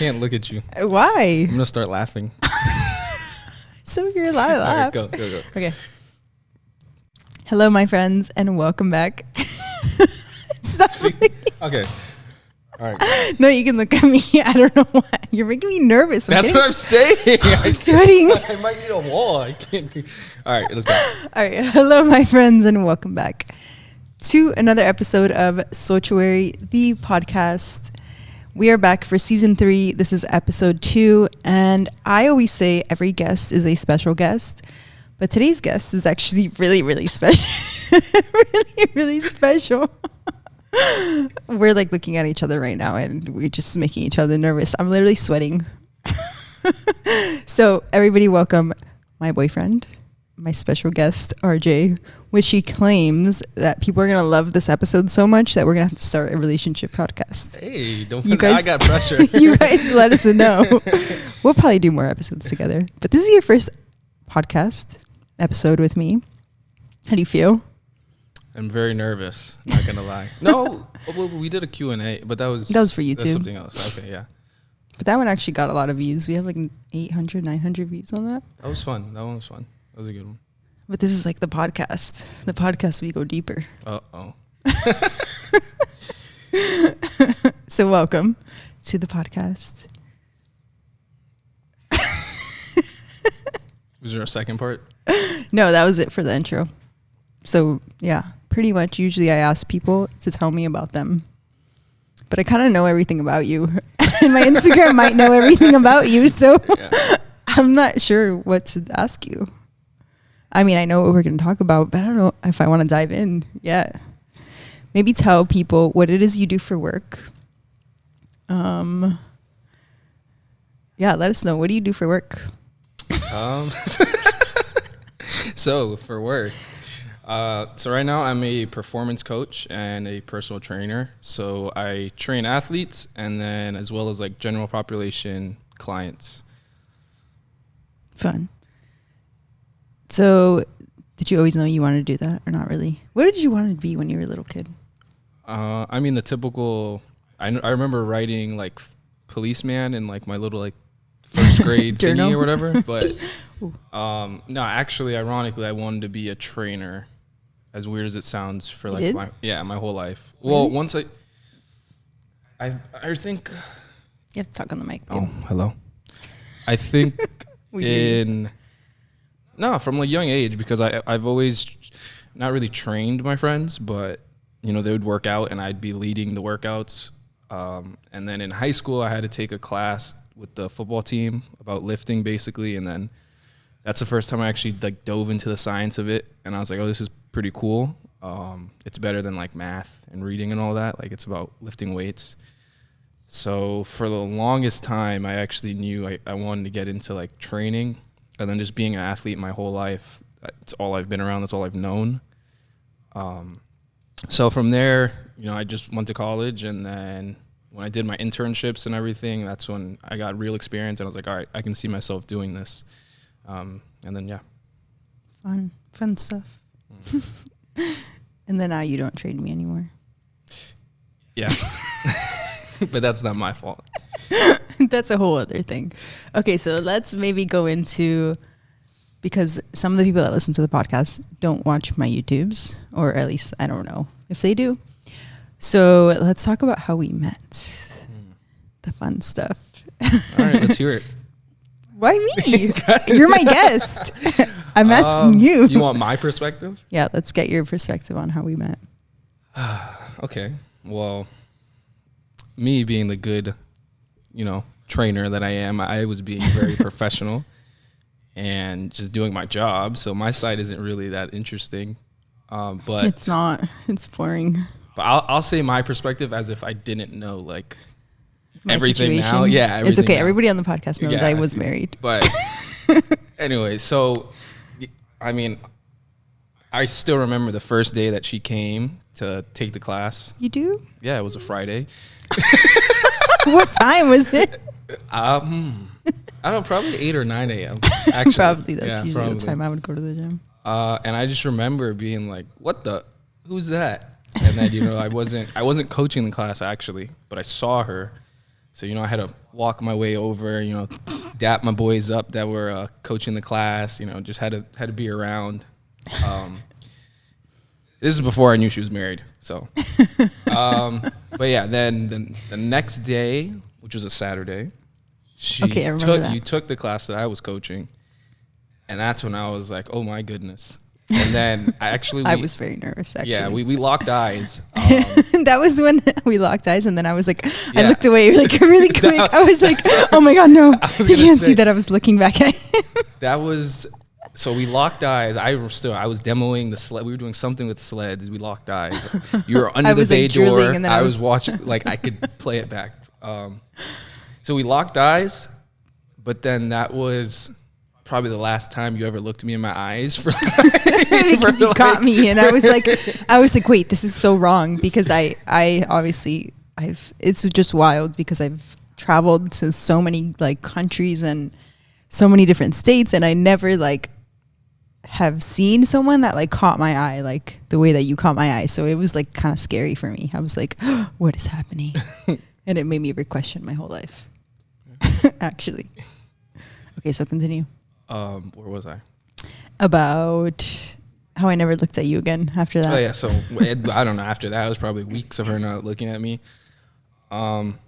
can't look at you. Why? I'm gonna start laughing. So you're allowed to laugh. All right, go. Okay. Hello, my friends, and welcome back. Stop. Okay. All right. No, you can look at me. I don't know why. You're making me nervous. That's what I'm saying. I'm sweating. I might need a wall. I can't. All right, let's go. All right. Hello, my friends, and welcome back to another episode of Soultuary, the podcast. We are back for season 3. This is episode 2. And I always say every guest is a special guest. But today's guest is actually really, really special. really special. We're like looking at each other right now and we're just making each other nervous. I'm literally sweating. So everybody welcome my boyfriend, my special guest, RJ, which he claims that people are going to love this episode so much that we're going to have to start a relationship podcast. Hey, don't You put that. guys- I got pressure. You guys let us know. We'll probably do more episodes together. But this is your first podcast episode with me. How do you feel? I'm very nervous. Not gonna lie. No, well, we did a Q&A, but that was for you that's too. something else. Okay, yeah, But that one actually got a lot of views. We have like 800, 900 views on that. that was fun. That one was fun. That was a good one. But this is like the podcast. The podcast, we go deeper. Oh. So welcome to the podcast. Was there a second part? No, that was it for the intro. So yeah, pretty much usually I ask people to tell me about them. But I kind of know everything about you. And my Instagram might know everything about you. So Yeah. I'm not sure what to ask you. I mean, I know what we're going to talk about, but I don't know if I want to dive in yet. Maybe tell people what it is you do for work. Yeah, let us know. What do you do for work? So for work, so right now I'm a performance coach and a personal trainer. So I train athletes and then as well as like general population clients. Fun. So did you always know you wanted to do that or not really? What did you want to be when you were a little kid? I mean, the typical, I remember writing like policeman in like my little like first grade Journal? thingy or whatever. But no, actually, ironically, I wanted to be a trainer. As weird as it sounds, for You like did? my whole life. Really? Well, once I think. You have to talk on the mic. Oh, hello. I think We hear you. from a young age, because I've always not really trained my friends, but you know, they would work out and I'd be leading the workouts. And then in high school, I had to take a class with the football team about lifting basically. And then that's the first time I actually like dove into the science of it. And I was like, oh, this is pretty cool. It's better than like math and reading and all that. Like it's about lifting weights. So for the longest time, I actually knew I wanted to get into like training, and then just being an athlete my whole life. It's all I've been around. That's all I've known. So from there, you know, I just went to college, and then when I did my internships and everything, that's when I got real experience, and I was like, all right, I can see myself doing this. And then, yeah. Fun stuff. And then now you don't train me anymore. Yeah. But that's not my fault. That's a whole other thing. Okay, so let's maybe go into, because some of the people that listen to the podcast don't watch my YouTubes, or at least I don't know if they do. So let's talk about how we met. The fun stuff. All right, let's hear it. Why me? You're my guest. I'm asking you. You want my perspective? Yeah, let's get your perspective on how we met. Okay. Well, me being the good, you know, trainer that I am, I was being very professional and just doing my job. So my side isn't really that interesting. But It's not. It's boring. But I'll say my perspective as if I didn't know like My everything situation. now. Yeah, It's everything okay. now. Everybody on the podcast knows Yeah. I was married. But anyway, so I mean, I still remember the first day that she came to take the class. You do? Yeah, it was a Friday. What time was it? I don't know, probably 8 or 9 a.m. Actually, Probably that's Yeah, usually probably. the time I would go to the gym. And I just remember being like, who's that? And then, you know, I wasn't coaching the class actually, but I saw her. So, you know, I had walk my way over, dap my boys up that were coaching the class, just had to be around. This is before I knew she was married. So, but yeah, then the next day, which was a Saturday, you took the class that I was coaching. And that's when I was like, oh my goodness. And then I was very nervous, actually. Yeah, we locked eyes. That was when we locked eyes, and then I was like, I looked away like really quick. I was like, oh my God, no. You can't see that I was looking back at him. So we locked eyes. I was demoing the sled. We were doing something with sleds. We locked eyes. You were under the bay door. I was watching, like I could play it back. So we locked eyes, but then that was probably the last time you ever looked me in my eyes because you caught me, and I was like, wait, this is so wrong, because I obviously it's just wild because I've traveled to so many like countries and so many different states, and I never like have seen someone that like caught my eye like the way that you caught my eye. So it was like kind of scary for me. I was like, oh, what is happening? And it made me re-question my whole life. Actually. Okay, so continue. Where was I? About how I never looked at you again after that. Oh yeah, so I don't know. After that, it was probably weeks of her not looking at me. And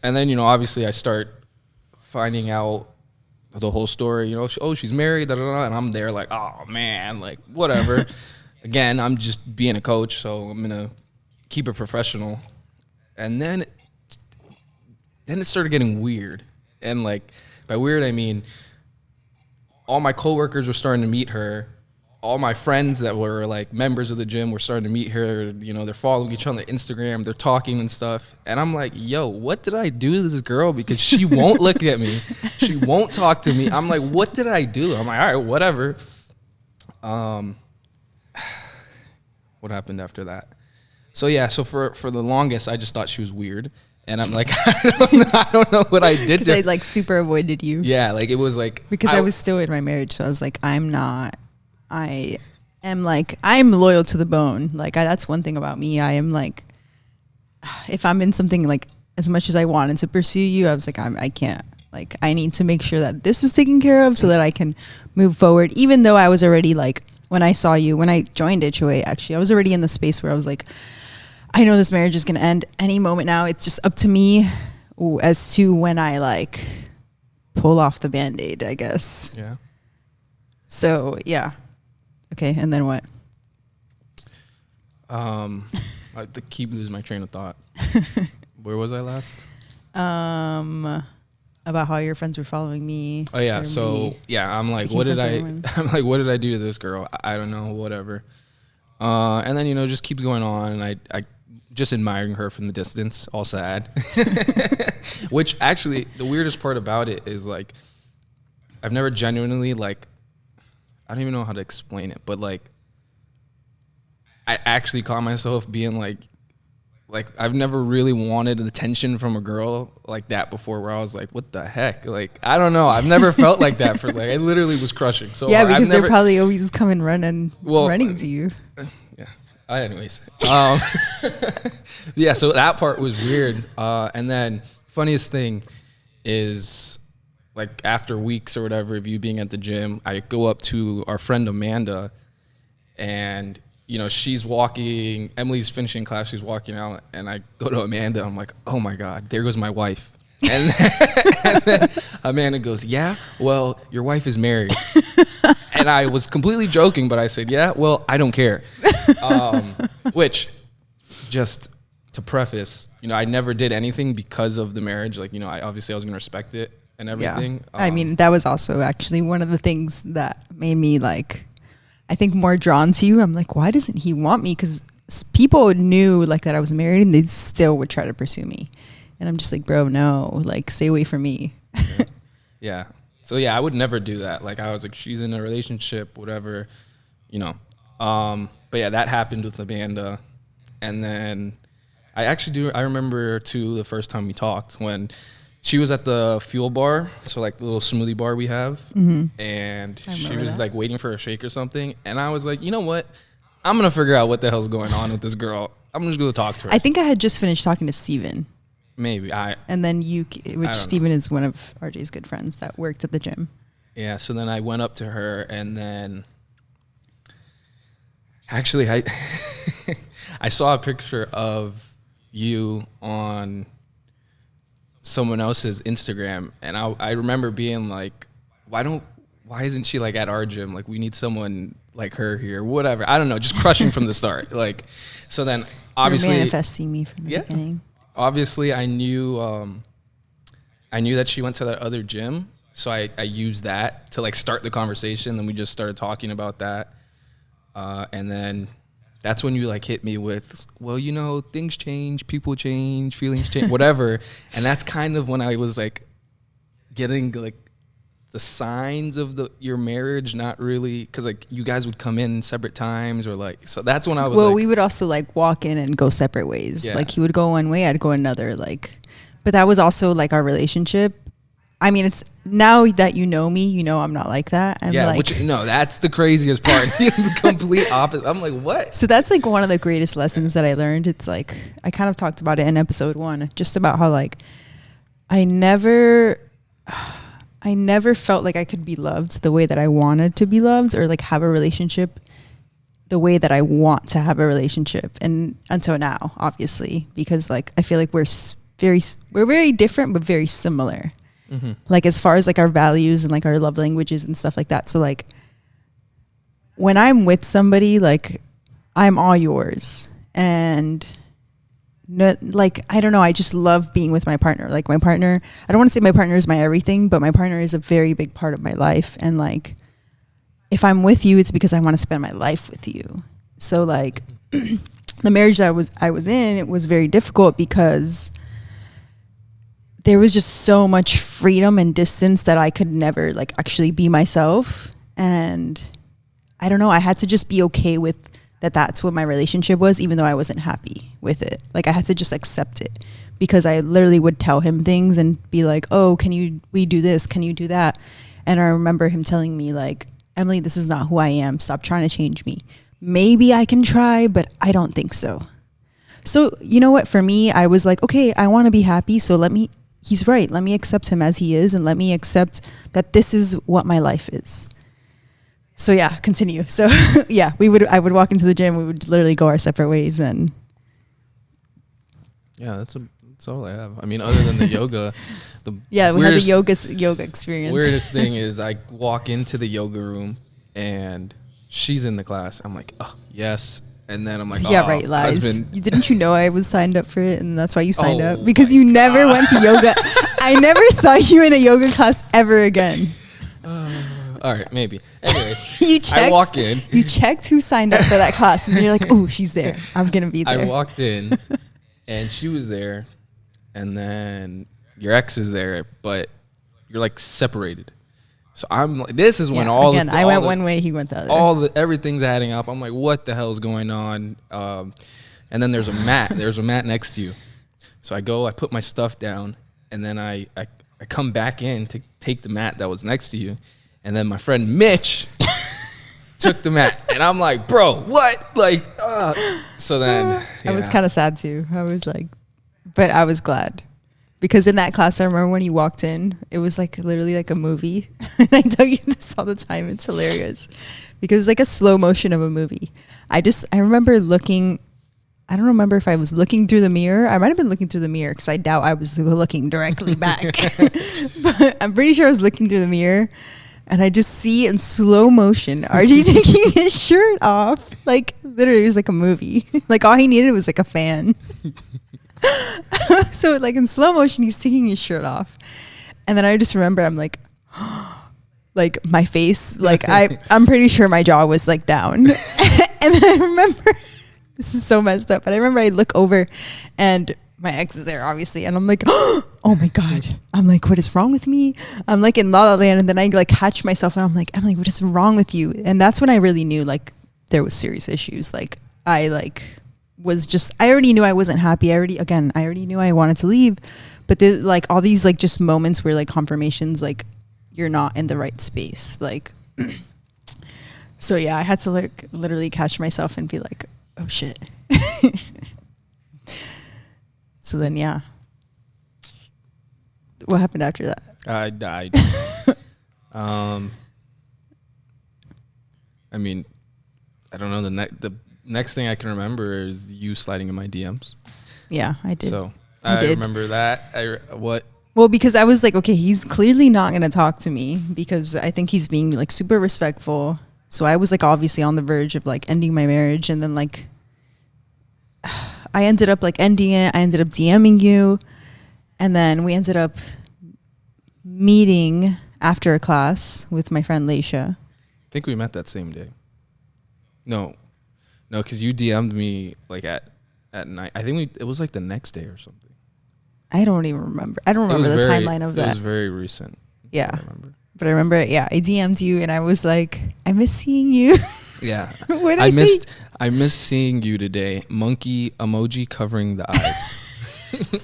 then obviously I start finding out the whole story. She's married, da, da, da, and I'm there like, oh man, like whatever. Again, I'm just being a coach, so I'm gonna keep it professional. And then it started getting weird, and like by weird I mean, all my coworkers were starting to meet her. All my friends that were like members of the gym were starting to meet her. They're following each other on Instagram. They're talking and stuff. And I'm like, yo, what did I do to this girl? Because she won't look at me. She won't talk to me. I'm like, what did I do? I'm like, all right, whatever. What happened after that? So yeah, so for the longest, I just thought she was weird. And I'm like, I don't know what I did. Because I like super avoided you. Yeah, like it was like. Because I was still in my marriage. So I was like, I'm loyal to the bone. Like that's one thing about me. I am like, if I'm in something like as much as I wanted to pursue you, I was like, I can't. Like I need to make sure that this is taken care of so that I can move forward. Even though I was already like, when I joined HOA, actually, I was already in the space where I was like, I know this marriage is going to end any moment now. It's just up to me as to when I like pull off the Band-Aid, I guess. Yeah. So yeah. Okay, and then what? I keep losing my train of thought. Where was I last? About how your friends were following me. Oh yeah, so yeah, I'm like, what did I do to this girl? I don't know, whatever. And then just keeps going on, and I just admiring her from the distance, all sad. Which actually, the weirdest part about it is like, I've never genuinely like, I don't even know how to explain it, but like, I actually caught myself being like I've never really wanted attention from a girl like that before, where I was like, what the heck? Like, I don't know. I've never felt like that for like, I literally was crushing. So yeah, because they're probably always coming running to you. Yeah. Anyways. Yeah, so that part was weird. And then funniest thing is, like after weeks or whatever of you being at the gym, I go up to our friend Amanda, and she's walking, Emily's finishing class, she's walking out, and I go to Amanda, I'm like, oh my God, there goes my wife. And then Amanda goes, yeah, well, your wife is married. And I was completely joking, but I said, yeah, well, I don't care. Which, just to preface, I never did anything because of the marriage. Like, I was going to respect it and everything. Yeah. I mean, that was also actually one of the things that made me like, I think, more drawn to you. I'm like, why doesn't he want me? Because people knew like that I was married, and they still would try to pursue me. And I'm just like, bro, no, like stay away from me. Yeah. So yeah, I would never do that. Like I was like, she's in a relationship, whatever, But yeah, that happened with Amanda. And then I remember too, the first time we talked when she was at the fuel bar, so like the little smoothie bar we have, and she was like waiting for a shake or something, and I was like, you know what? I'm gonna figure out what the hell's going on with this girl. I'm just gonna talk to her. I think I had just finished talking to Steven. Maybe And then which know. Steven is one of RJ's good friends that worked at the gym. Yeah. So then I went up to her, and then actually I I saw a picture of you on someone else's Instagram, and I remember being like, why isn't she like at our gym? Like, we need someone like her here, whatever. I don't know, just crushing from the start. Like, so then obviously You're manifesting me from the beginning. Obviously I knew that she went to that other gym, so I used that to like start the conversation. Then we just started talking about that, and then that's when you like hit me with, well, you know, things change, people change, feelings change, whatever. And that's kind of when I was like getting like the signs of your marriage, not really, because like you guys would come in separate times, or like, so that's when I was we would also like walk in and go separate ways. Like he would go one way, I'd go another, like, but that was also like our relationship. I mean, it's now that you know me, you know I'm not like that. I'm like, that's the craziest part. The complete opposite. I'm like, what? So that's like one of the greatest lessons that I learned. It's like, I kind of talked about it in episode 1, just about how like I never felt like I could be loved the way that I wanted to be loved, or like have a relationship the way that I want to have a relationship. And until now, obviously, because like I feel like we're very different but very similar. Mm-hmm. Like as far as like our values and like our love languages and stuff like that. So like when I'm with somebody, like I'm all yours, and like I don't know, I just love being with my partner. Like my partner, I don't want to say my partner is my everything, but my partner is a very big part of my life. And like if I'm with you, it's because I want to spend my life with you. So like the marriage that I was in, it was very difficult because there was just so much freedom and distance that I could never like actually be myself. And I don't know, I had to just be okay with that's what my relationship was, even though I wasn't happy with it. Like I had to just accept it, because I literally would tell him things and be like, oh, we do this? Can you do that? And I remember him telling me like, Emily, this is not who I am. Stop trying to change me. Maybe I can try, but I don't think so. So you know what? For me, I was like, okay, I want to be happy. So he's right. Let me accept him as he is, and let me accept that this is what my life is. So yeah, continue. So yeah, I would walk into the gym. We would literally go our separate ways, and yeah, that's all I have. I mean, other than the yoga, we had the yoga experience. Weirdest thing is I walk into the yoga room and she's in the class. I'm like, oh yes. And then I'm like, yeah, right, lies. Didn't you know I was signed up for it, and that's why you signed up? Because you never went to yoga. I never saw you in a yoga class ever again. All right, maybe. Anyways, I walk in. You checked who signed up for that class, and you're like, oh, she's there. I'm going to be there. I walked in, and she was there, and then your ex is there, but you're like separated. So I'm like, this is when I went one way, he went the other. Everything's adding up. I'm like, what the hell is going on? And then there's a mat. There's a mat next to you. So I put my stuff down, and then I come back in to take the mat that was next to you. And then my friend Mitch took the mat. And I'm like, bro, what? Like, so then. I was kind of sad too. I was like, but I was glad. Because in that class, I remember when you walked in, it was like literally like a movie. And I tell you this all the time. It's hilarious. Because it's like a slow motion of a movie. I remember looking, I don't remember if I was looking through the mirror. I might have been looking through the mirror, because I doubt I was looking directly back. But I'm pretty sure I was looking through the mirror. And I just see in slow motion RJ taking his shirt off. Like literally it was like a movie. Like all he needed was like a fan. So like in slow motion he's taking his shirt off. And then I just remember I'm like like my face, like I'm pretty sure my jaw was like down. And then I remember, this is so messed up, but I remember I look over and my ex is there obviously, and I'm like, oh my God. I'm like, what is wrong with me? I'm like in La La Land, and then I like catch myself and I'm like, Emily, what is wrong with you? And that's when I really knew like there was serious issues. Like I already knew I wasn't happy. I already knew I wanted to leave, but there's like all these like just moments where like confirmations, like you're not in the right space. Like, so yeah, I had to like literally catch myself and be like, oh shit. So then, yeah. What happened after that? I died. I mean, I don't know. The next thing I can remember is you sliding in my DMs. Yeah, I did. So I remember that. What? Well, because I was like, okay, he's clearly not going to talk to me because I think he's being like super respectful. So I was like obviously on the verge of like ending my marriage. And then like I ended up like ending it. I ended up DMing you. And then we ended up meeting after a class with my friend Leisha. I think we met that same day. No, because you DM'd me like at night. I think it was like the next day or something. I don't even remember. I don't remember the timeline of that. It was very recent. Yeah. But I remember, I DM'd you and I was like, I miss seeing you. Yeah. What did I say? I missed seeing you today. Monkey emoji covering the eyes.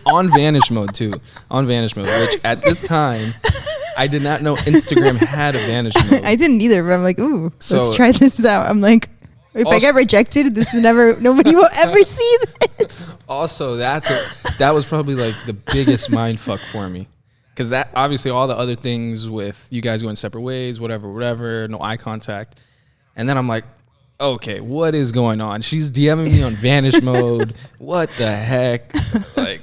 On vanish mode too. On vanish mode, which at this time, I did not know Instagram had a vanish mode. I didn't either, but I'm like, ooh, let's try this out. I'm like, if I get rejected, nobody will ever see this. Also, that was probably like the biggest mind fuck for me. Because that, obviously, all the other things with you guys going separate ways, whatever, no eye contact. And then I'm like, okay, what is going on? She's DMing me on vanish mode. What the heck? Like,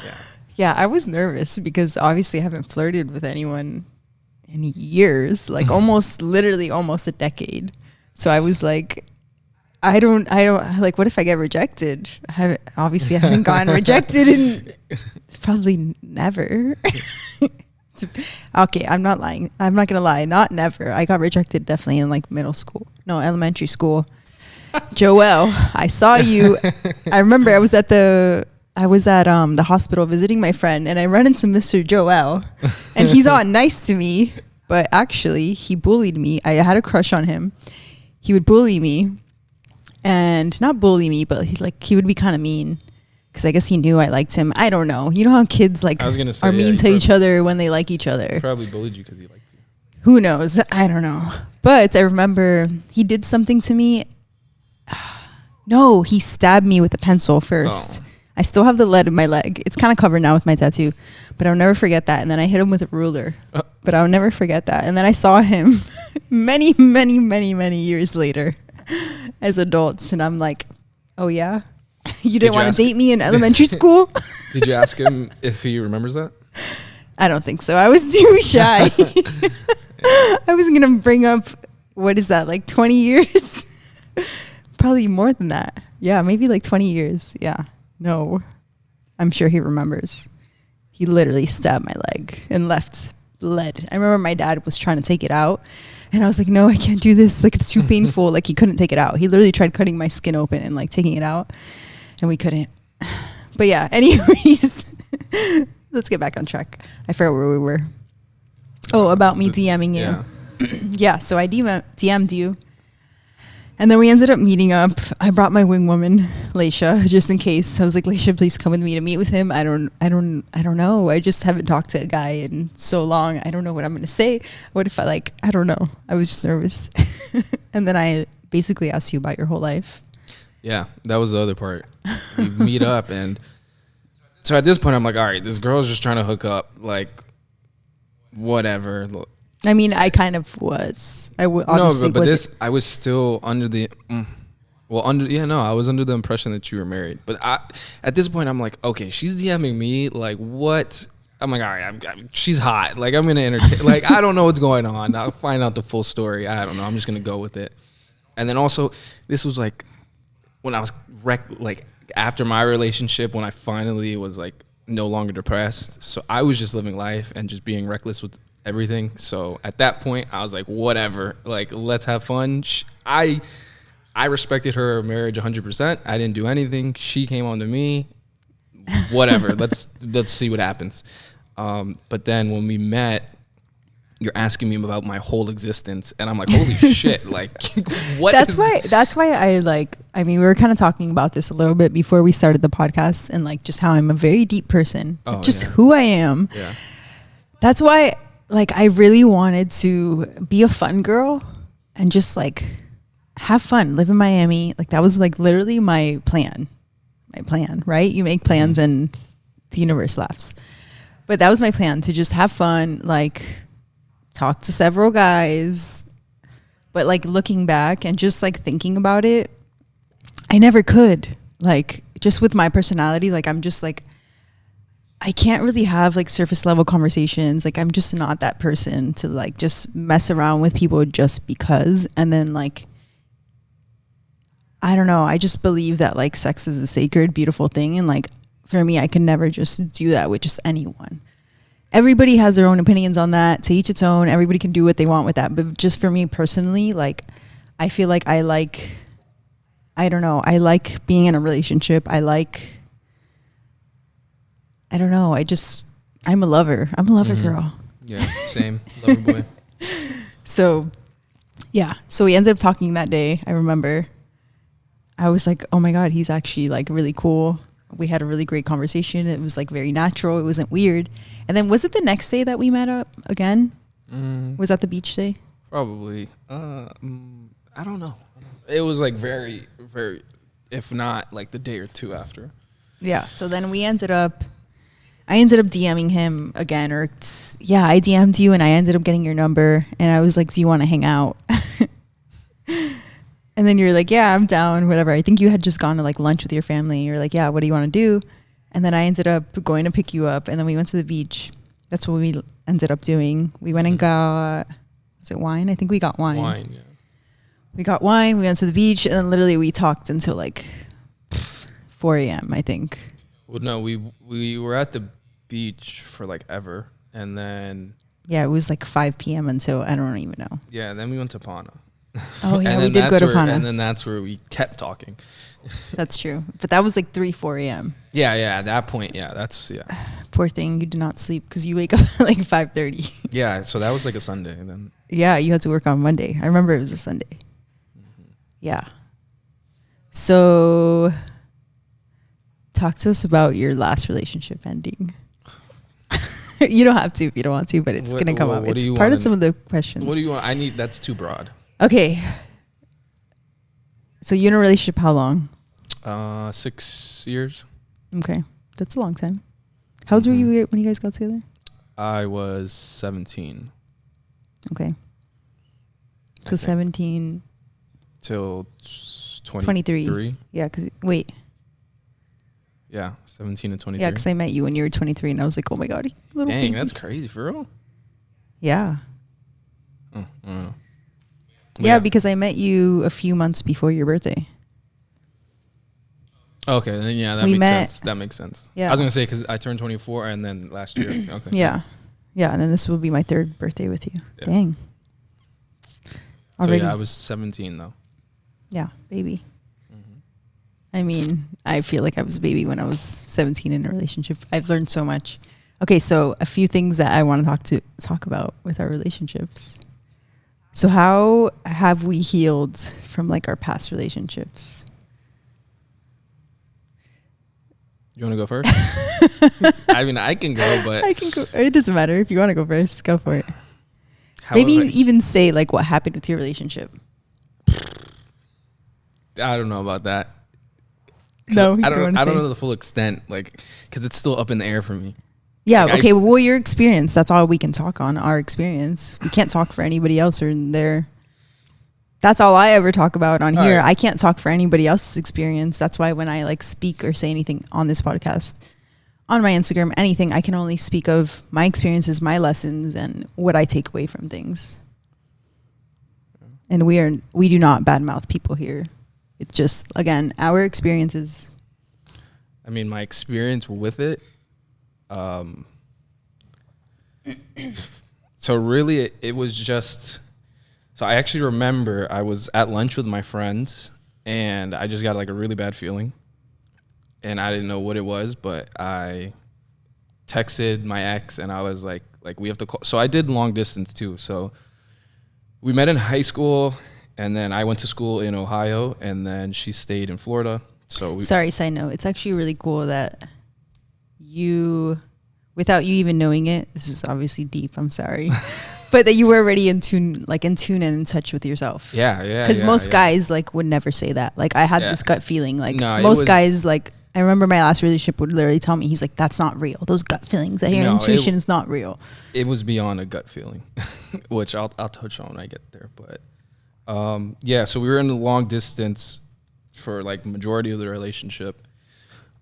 yeah. Yeah, I was nervous because obviously I haven't flirted with anyone in years, like literally almost a decade. So I was like, I don't like, what if I get rejected? I haven't gotten rejected in probably never. Okay, I'm not lying. I'm not going to lie. Not never. I got rejected definitely in like elementary school. Joelle, I saw you. I remember I was at the hospital visiting my friend and I run into Mr. Joel and he's all nice to me, but actually he bullied me. I had a crush on him. He would bully me and not bully me, but he would be kind of mean because I guess he knew I liked him. I don't know. You know how kids are mean to each other when they like each other. Probably bullied you because he liked you. Who knows? I don't know. But I remember he did something to me. No, he stabbed me with a pencil first. Oh. I still have the lead in my leg. It's kind of covered now with my tattoo, but I'll never forget that. And then I hit him with a ruler, but I'll never forget that. And then I saw him many, many, many, many years later as adults. And I'm like, oh yeah, you didn't want to date me in elementary school? Did you ask him if he remembers that? I don't think so. I was too shy. I wasn't going to bring up, what is that, like 20 years? Probably more than that. Yeah, maybe like 20 years. Yeah. No, I'm sure he remembers. He literally stabbed my leg and left blood. I remember my dad was trying to take it out and I was like, no, I can't do this. Like, it's too painful. Like, he couldn't take it out. He literally tried cutting my skin open and like taking it out and we couldn't. But yeah, anyways, let's get back on track. I forgot where we were. Oh, about me DMing you. Yeah. Yeah, so I DM'd you. And then we ended up meeting up. I brought my wing woman, Leisha, just in case. I was like, Leisha, please come with me to meet with him. I don't know. I just haven't talked to a guy in so long. I don't know what I'm going to say. What if I don't know. I was just nervous. And then I basically asked you about your whole life. Yeah, that was the other part. We meet up. And so at this point, I'm like, all right, this girl's just trying to hook up. Like, whatever. I mean, I kind of was. I was still under the, I was under the impression that you were married. But at this point, I'm like, okay, she's DMing me. Like, what? I'm like, all right, she's hot. Like, I'm going to entertain. Like, I don't know what's going on. I'll find out the full story. I don't know. I'm just going to go with it. And then also, this was like when I was after my relationship, when I finally was like no longer depressed. So I was just living life and just being reckless with everything. So at that point I was like, whatever, like, let's have fun. I respected her marriage 100%. I didn't do anything. She came on to me, whatever. let's see what happens. But then when we met, you're asking me about my whole existence and I'm like, holy shit, like, what? That's why we were kind of talking about this a little bit before we started the podcast and like just how I'm a very deep person, who I am. Yeah. That's why, like, I really wanted to be a fun girl and just like have fun, live in Miami. Like, that was like literally my plan, right? You make plans and the universe laughs. But that was my plan, to just have fun, like talk to several guys. But like looking back and just like thinking about it, I never could. Like just with my personality, like I'm just like, I can't really have like surface level conversations. Like I'm just not that person to like just mess around with people just because. And then like, I don't know. I just believe that like sex is a sacred, beautiful thing. And like for me, I can never just do that with just anyone. Everybody has their own opinions on that, to each its own. Everybody can do what they want with that. But just for me personally, like I feel like I don't know. I like being in a relationship. I don't know. I'm a lover. I'm a lover girl. Yeah, same. Lover boy. So, yeah. So we ended up talking that day. I remember. I was like, oh my God, he's actually like really cool. We had a really great conversation. It was like very natural. It wasn't weird. And then was it the next day that we met up again? Was that the beach day? Probably. I don't know. It was like very, very, if not like the day or two after. Yeah. So then I ended up DMing him again, I DM'd you and I ended up getting your number and I was like, do you want to hang out? And then you're like, yeah, I'm down, whatever. I think you had just gone to like lunch with your family. You're like, yeah, what do you want to do? And then I ended up going to pick you up and then we went to the beach. That's what we ended up doing. We went and got, was it wine? I think we got wine. Wine, yeah. We got wine, we went to the beach, and then literally we talked until like 4 a.m., I think. Well, no, we were at the beach for like ever, and then... Yeah, it was like 5 p.m. until, I don't even know. Yeah, then we went to Pana. Oh, yeah, we did go to Pana. And then that's where we kept talking. That's true. But that was like 4 a.m. Yeah, at that point, yeah. Poor thing, you did not sleep because you wake up at like 5:30. Yeah, so that was like a Sunday. And then yeah, you had to work on Monday. I remember it was a Sunday. Mm-hmm. Yeah. So talk to us about your last relationship ending. You don't have to if you don't want to, but it's going to come up. It's part of some of the questions. What do you want? That's too broad. Okay. So you're in a relationship how long? 6 years. Okay. That's a long time. How old were you when you guys got together? I was 17. Okay. So 17. Till 23. Yeah, because, wait. Yeah, 17 and 23. Yeah, because I met you when you were 23, and I was like, oh my God. Dang, baby. that's crazy. For real? Yeah. Oh, I don't know. Yeah, because I met you a few months before your birthday. Okay, then yeah, that makes sense. That makes sense. Yeah. I was going to say, because I turned 24 and then last year. Okay. Yeah. Yeah, and then this will be my 3rd birthday with you. Yeah. Dang. Already. So yeah, I was 17 though. Yeah, baby. I mean, I feel like I was a baby when I was 17 in a relationship. I've learned so much. Okay, so a few things that I want to talk about with our relationships. So how have we healed from like our past relationships? You want to go first? I mean, I can go, but... I can go. It doesn't matter. If you want to go first, go for it. How Maybe even say like what happened with your relationship. I don't know about that. No, I don't know the full extent, like, because it's still up in the air for me. Yeah, like okay, well, your experience, that's all we can talk on, our experience. We can't talk for anybody else or their... That's all I ever talk about on here. Right. I can't talk for anybody else's experience. That's why when I like speak or say anything on this podcast, on my Instagram, anything, I can only speak of my experiences, my lessons, and what I take away from things. And we do not badmouth people here. It's just, again, our experiences. I mean, my experience with it. So really, it was just... So I actually remember I was at lunch with my friends, and I just got like a really bad feeling. And I didn't know what it was, but I texted my ex, and I was like we have to call. So I did long distance too. So we met in high school. And then I went to school in Ohio, and then she stayed in Florida. So sorry, side note. It's actually really cool that you, without you even knowing it, this is obviously deep, I'm sorry, but that you were already in tune and in touch with yourself. Yeah. Because most guys like would never say that. Like I had this gut feeling. Like most guys, like I remember my last relationship would literally tell me, he's like, that's not real. Those gut feelings, your intuition is not real. It was beyond a gut feeling, which I'll touch on when I get there. But yeah, so we were in a long distance for like majority of the relationship.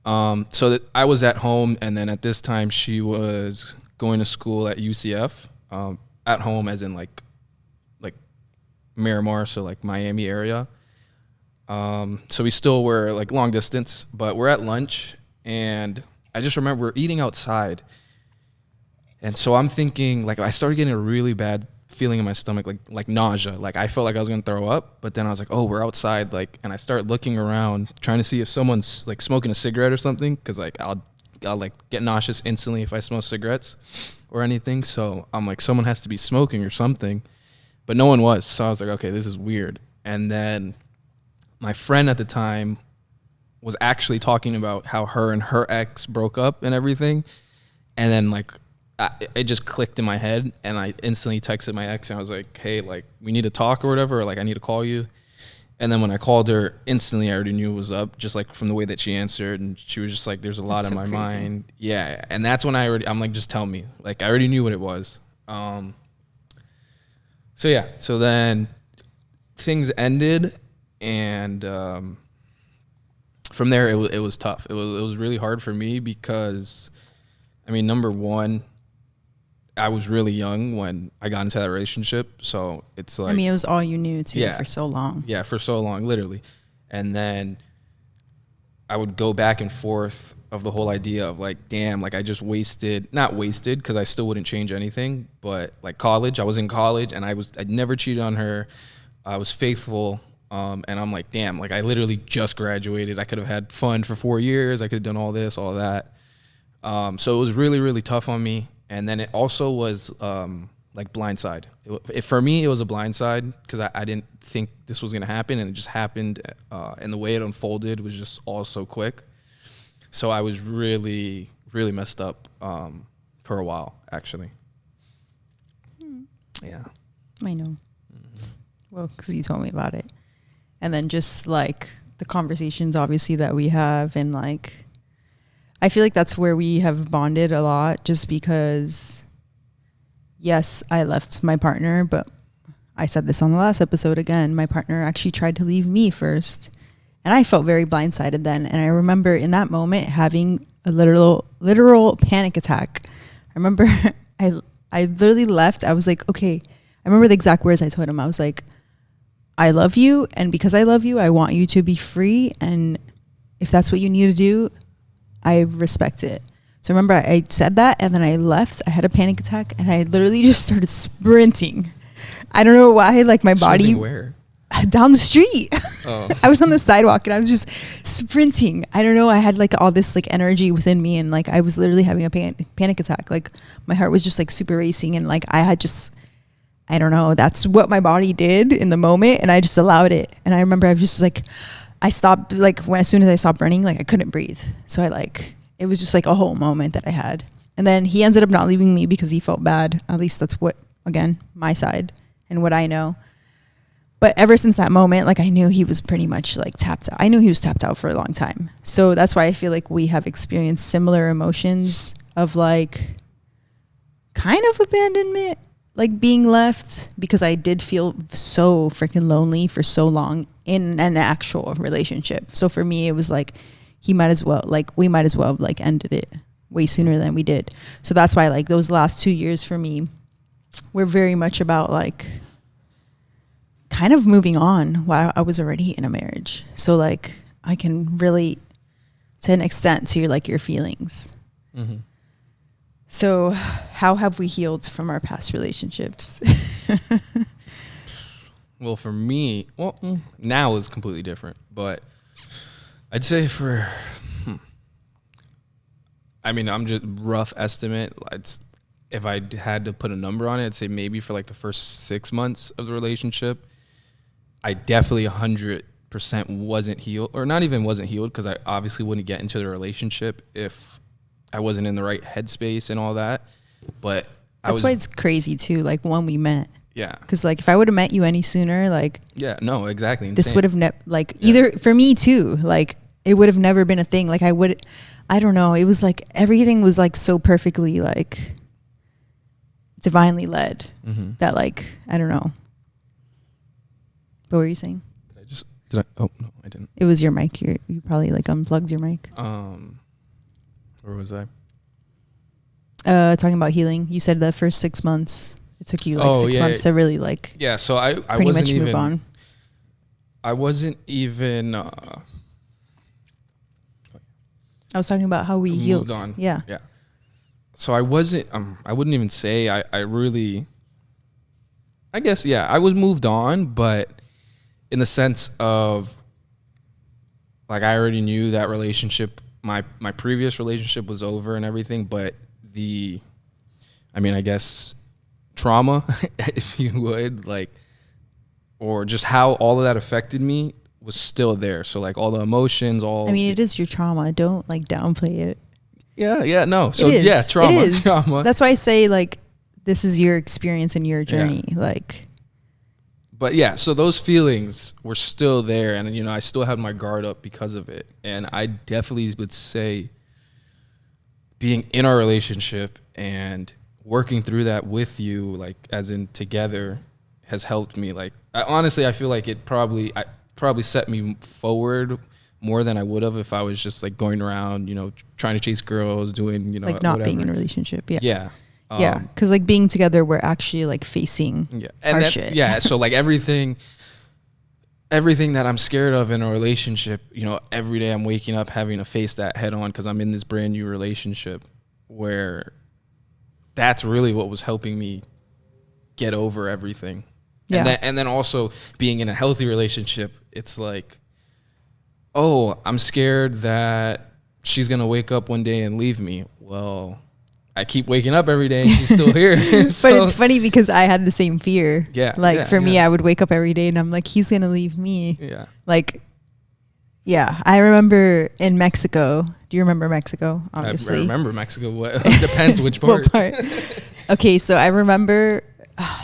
So that I was at home, and then at this time she was going to school at UCF, at home as in like Miramar, so like Miami area. So we still were like long distance, but we're at lunch, and I just remember we're eating outside. And so I'm thinking, like, I started getting a really bad feeling in my stomach, like nausea. Like, I felt like I was going to throw up, but then I was like, oh, we're outside. Like, and I start looking around, trying to see if someone's like smoking a cigarette or something. Cause like, I'll like get nauseous instantly if I smoke cigarettes or anything. So I'm like, someone has to be smoking or something, but no one was. So I was like, okay, this is weird. And then my friend at the time was actually talking about how her and her ex broke up and everything. And then like, it just clicked in my head, and I instantly texted my ex, and I was like, hey, like, we need to talk or whatever, or like, I need to call you. And then when I called her, instantly I already knew it was up, just like from the way that she answered. And she was just like, there's a lot in my mind. Yeah. And that's when I'm like, just tell me. Like, I already knew what it was. So yeah, so then things ended, and from there it was tough. It was really hard for me because, I mean, number one, I was really young when I got into that relationship. So it's like, I mean, it was all you knew too, for so long. Yeah, for so long, literally. And then I would go back and forth of the whole idea of like, damn, like I just not wasted, because I still wouldn't change anything, but like college, I was in college, and I'd never cheated on her. I was faithful. And I'm like, damn, like I literally just graduated. I could have had fun for 4 years. I could have done all this, all that. So it was really, really tough on me. And then it also was like blindside. For me, it was a blindside because I didn't think this was going to happen, and it just happened. And the way it unfolded was just all so quick. So I was really, really messed up for a while, actually. Yeah. I know. Mm-hmm. Well, because you told me about it. And then just like the conversations, obviously, that we have, and like, I feel like that's where we have bonded a lot, just because, yes, I left my partner, but I said this on the last episode again, my partner actually tried to leave me first, and I felt very blindsided then. And I remember in that moment having a literal panic attack. I remember I literally left. I was like, okay, I remember the exact words I told him. I was like, I love you, and because I love you, I want you to be free, and if that's what you need to do, I respect it. So remember, I said that, and then I left. I had a panic attack, and I literally just started sprinting. I don't know why, like my body. Where? Down the street. Oh. I was on the sidewalk, and I was just sprinting. I don't know. I had like all this like energy within me, and like I was literally having a panic attack. Like my heart was just like super racing, and like I had just, I don't know. That's what my body did in the moment, and I just allowed it. And I remember I was just like, I stopped, like as soon as I stopped running, like I couldn't breathe. So it was just like a whole moment that I had. And then he ended up not leaving me because he felt bad. At least that's what, again, my side and what I know. But ever since that moment, like I knew he was pretty much like tapped out. I knew he was tapped out for a long time. So that's why I feel like we have experienced similar emotions of like kind of abandonment, like being left, because I did feel so freaking lonely for so long in an actual relationship. So for me, it was like, we might as well have like ended it way sooner than we did. So that's why like those last 2 years for me were very much about like kind of moving on while I was already in a marriage. So like I can relate to an extent to your feelings. Mm-hmm. So how have we healed from our past relationships? Well, for me, now is completely different, but I'd say I'm just rough estimate. If I had to put a number on it, I'd say maybe for like the first 6 months of the relationship, I definitely 100% wasn't healed, or not even wasn't healed, because I obviously wouldn't get into the relationship if I wasn't in the right headspace and all that. But that's why it's crazy too, like when we met. Yeah. Because like if I would have met you any sooner, like. Yeah, no, exactly. Insane. This would have either for me too, like it would have never been a thing. Like I don't know. It was like everything was like so perfectly like divinely led that like, I don't know. What were you saying? Did I? Oh, no, I didn't. It was your mic. You probably like unplugged your mic. Where was I? Talking about healing. You said the first 6 months, it took you like 6 months to really like. Yeah. So I pretty wasn't much even. Move on. I wasn't even. I was talking about how we healed. Moved on. Yeah. Yeah. So I wasn't. I wouldn't even say I really. I guess I was moved on, but in the sense of like I already knew that relationship, my previous relationship was over and everything, but I guess trauma, if you would, like, or just how all of that affected me was still there. So like all the emotions, it is your trauma. Don't like downplay it. Yeah, no. So trauma. It is. Trauma. That's why I say like this is your experience and your journey. Yeah. Like. But so those feelings were still there, and I still had my guard up because of it. And I definitely would say being in our relationship and working through that with you, like as in together, has helped me. Like I feel like it probably set me forward more than I would have if I was just like going around, trying to chase girls, doing, like not being in a relationship. Yeah. Yeah. Because like being together, we're actually like facing our shit. Yeah. So like everything that I'm scared of in a relationship, every day I'm waking up having to face that head on because I'm in this brand new relationship where that's really what was helping me get over everything. Yeah. And then also being in a healthy relationship, it's like, oh, I'm scared that she's going to wake up one day and leave me. Well, I keep waking up every day and she's still here. But it's funny because I had the same fear. Yeah. Like for me, I would wake up every day and I'm like, he's going to leave me. Yeah. Like, yeah. I remember in Mexico. Do you remember Mexico? Obviously. I remember Mexico. It depends which part. What part? Okay. So I remember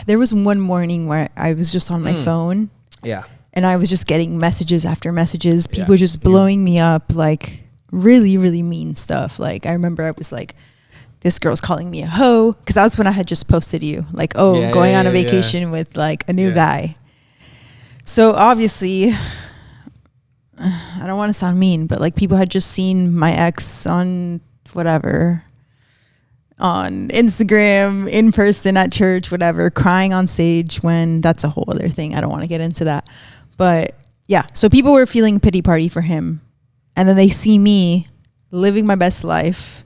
there was one morning where I was just on my phone. Yeah. And I was just getting messages after messages. People just blowing me up, like really, really mean stuff. Like I remember I was like, this girl's calling me a hoe, because that's when I had just posted you, like, going on a vacation with like a new guy. So obviously, I don't want to sound mean, but like people had just seen my ex on whatever, on Instagram, in person, at church, whatever, crying on stage, when that's a whole other thing. I don't want to get into that. But yeah, so people were feeling pity party for him. And then they see me living my best life.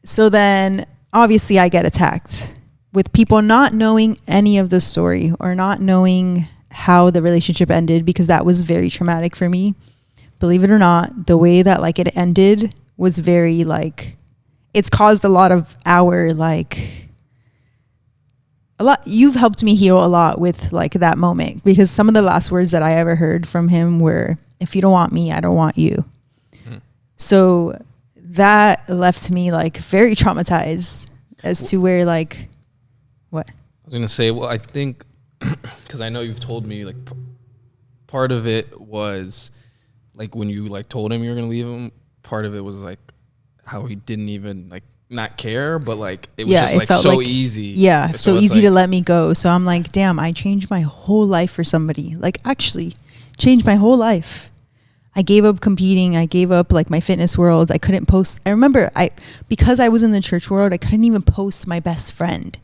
So then obviously I get attacked with people not knowing any of the story or not knowing how the relationship ended, because that was very traumatic for me. Believe it or not, the way that like it ended was very like, it's caused a lot of you've helped me heal a lot with like that moment, because some of the last words that I ever heard from him were, if you don't want me, I don't want you. So that left me like very traumatized as to where like, what? I was going to say, well, I think, because I know you've told me like part of it was like when you like told him you were going to leave him, part of it was like how he didn't even like not care, but like it was just like so like, easy. Yeah, so easy to let me go. So I'm like, damn, I changed my whole life for somebody. Like actually changed my whole life. I gave up competing. I gave up like my fitness world. I couldn't post. I remember because I was in the church world, I couldn't even post my best friend.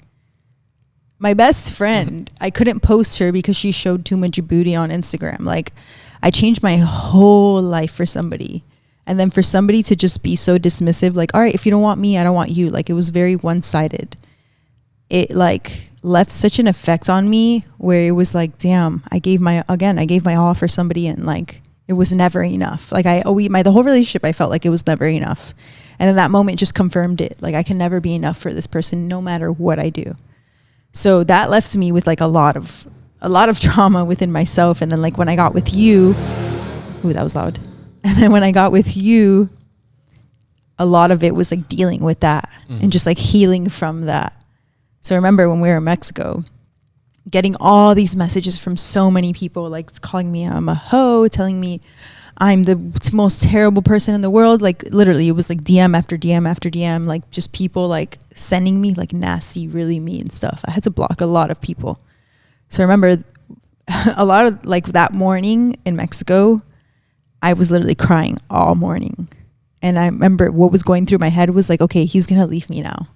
My best friend, I couldn't post her because she showed too much booty on Instagram. Like I changed my whole life for somebody. And then for somebody to just be so dismissive, like, all right, if you don't want me, I don't want you. Like it was very one-sided. It like left such an effect on me where it was like, damn, I gave my all for somebody, and like, it was never enough. Like the whole relationship, I felt like it was never enough. And then that moment just confirmed it. Like I can never be enough for this person, no matter what I do. So that left me with like a lot of trauma within myself. And then like when I got with you, ooh, that was loud. And then when I got with you, a lot of it was like dealing with that and just like healing from that. So I remember when we were in Mexico, getting all these messages from so many people, like calling me I'm a hoe, telling me I'm the most terrible person in the world. Like literally it was like DM after DM after DM, like just people like sending me like nasty, really mean stuff. I had to block a lot of people. So I remember a lot of like that morning in Mexico, I was literally crying all morning. And I remember what was going through my head was like, okay, he's going to leave me now.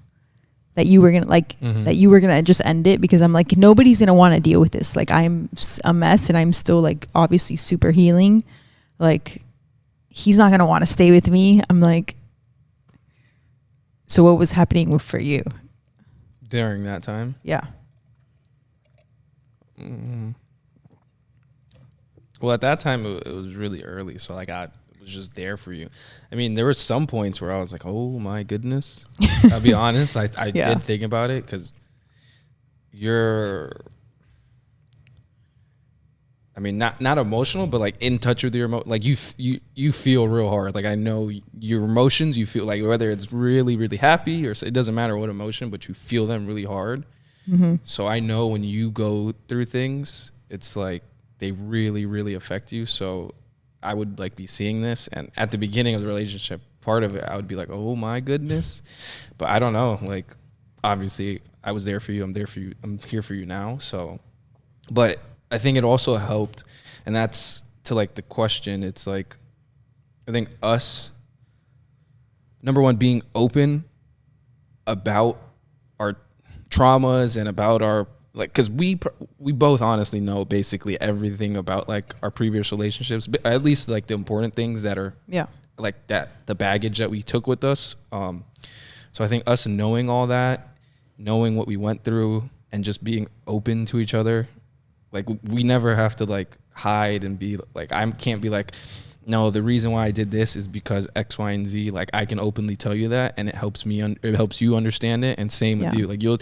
That you were going to like, that you were going to just end it, because I'm like, nobody's going to want to deal with this. Like I'm a mess and I'm still like obviously super healing. Like he's not going to want to stay with me. I'm like, so what was happening for you during that time? Yeah. Well, at that time it was really early, so like I was just there for you. I mean, there were some points where I was like, oh my goodness. I'll be honest, I did think about it, because you're, I mean, not emotional, but like in touch with your like you feel real hard. Like I know your emotions. You feel like whether it's really really happy or it doesn't matter what emotion, but you feel them really hard. So I know when you go through things, it's like they really really affect you. So I would like be seeing this, and at the beginning of the relationship, part of it, I would be like, oh my goodness, but I don't know. Like obviously, I was there for you. I'm there for you. I'm here for you now. So, but I think it also helped, and that's to like the question. It's like, I think us, number one, being open about our traumas and about our, like, because we both honestly know basically everything about like our previous relationships, but at least like the important things that are like that, the baggage that we took with us. So I think us knowing all that, knowing what we went through, and just being open to each other. Like we never have to like hide and be like, I can't be like, no, the reason why I did this is because X, Y, and Z. Like I can openly tell you that, and it helps me. It helps you understand it, and same with you. Like you'll,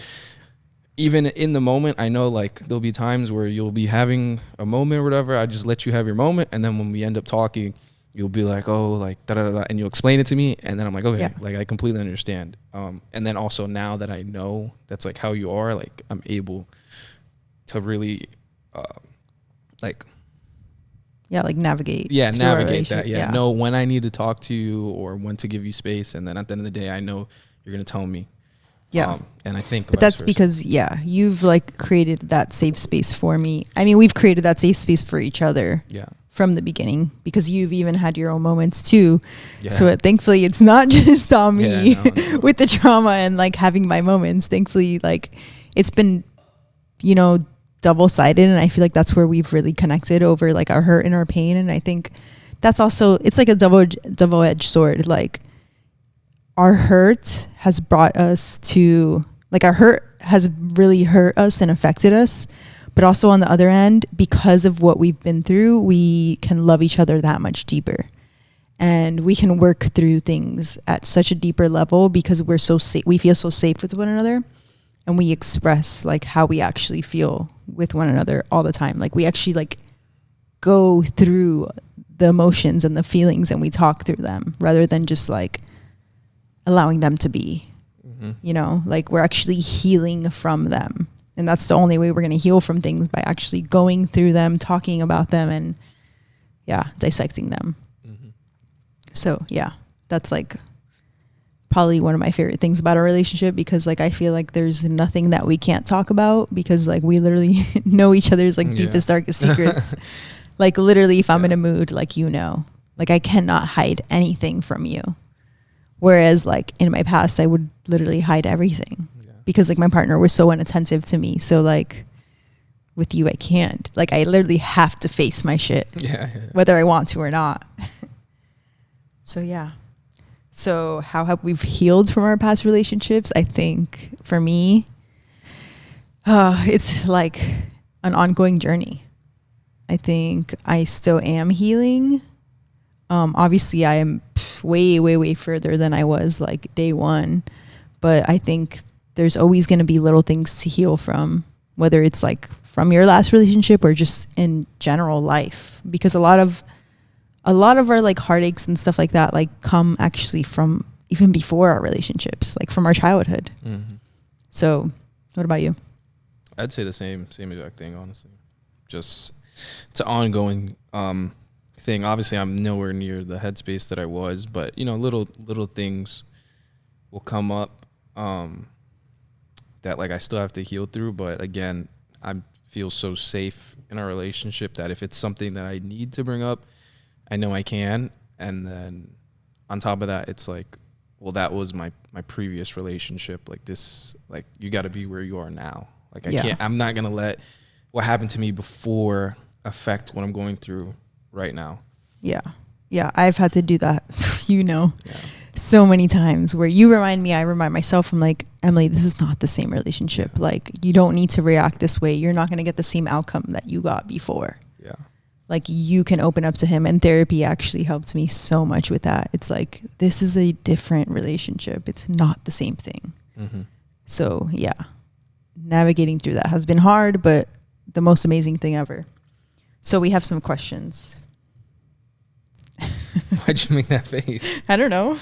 even in the moment, I know like there'll be times where you'll be having a moment or whatever. I just let you have your moment, and then when we end up talking, you'll be like, oh, like da da da, and you'll explain it to me, and then I'm like, okay, like I completely understand. And then also now that I know that's like how you are, like I'm able to really. Like navigate navigate that know when I need to talk to you or when to give you space, and then at the end of the day I know you're gonna tell me. And I think but that's because you've like created that safe space for me. I mean, we've created that safe space for each other from the beginning, because you've even had your own moments too. So thankfully it's not just on me with the trauma and like having my moments. Thankfully, like it's been, you know, double-sided, and I feel like that's where we've really connected over like our hurt and our pain. And I think that's also, it's like a double-edged sword. Like our hurt has brought us to, like our hurt has really hurt us and affected us, but also on the other end, because of what we've been through, we can love each other that much deeper, and we can work through things at such a deeper level because we're so safe. We feel so safe with one another. And we express like how we actually feel with one another all the time. Like we actually like go through the emotions and the feelings, and we talk through them rather than just like allowing them to be, you know, like we're actually healing from them. And that's the only way we're going to heal from things, by actually going through them, talking about them, and dissecting them. So that's like probably one of my favorite things about our relationship, because like I feel like there's nothing that we can't talk about, because like we literally know each other's like deepest, darkest secrets. Like literally if I'm in a mood, like, you know, like I cannot hide anything from you. Whereas like in my past, I would literally hide everything because like my partner was so inattentive to me. So like with you, I can't. Like I literally have to face my shit, whether I want to or not. So how have we healed from our past relationships? I think for me, it's like an ongoing journey. I think I still am healing. Obviously I am way, way, way further than I was like day one, but I think there's always going to be little things to heal from, whether it's like from your last relationship or just in general life, because a lot of our like heartaches and stuff like that like come actually from even before our relationships, like from our childhood. So what about you? I'd say the same exact thing, honestly. Just it's an ongoing thing. Obviously, I'm nowhere near the headspace that I was, but you know, little things will come up that like I still have to heal through. But again, I feel so safe in our relationship that if it's something that I need to bring up, I know I can. And then on top of that, it's like, well, that was my previous relationship. Like this, like you got to be where you are now. Like I'm not going to let what happened to me before affect what I'm going through right now. Yeah. Yeah. I've had to do that, so many times where you remind me, I remind myself, I'm like, Emily, this is not the same relationship. Yeah. Like you don't need to react this way. You're not going to get the same outcome that you got before. Yeah. Like you can open up to him, and therapy actually helped me so much with that. It's like, this is a different relationship. It's not the same thing. Mm-hmm. So yeah, navigating through that has been hard, but the most amazing thing ever. So we have some questions. Why'd you make that face? I don't know.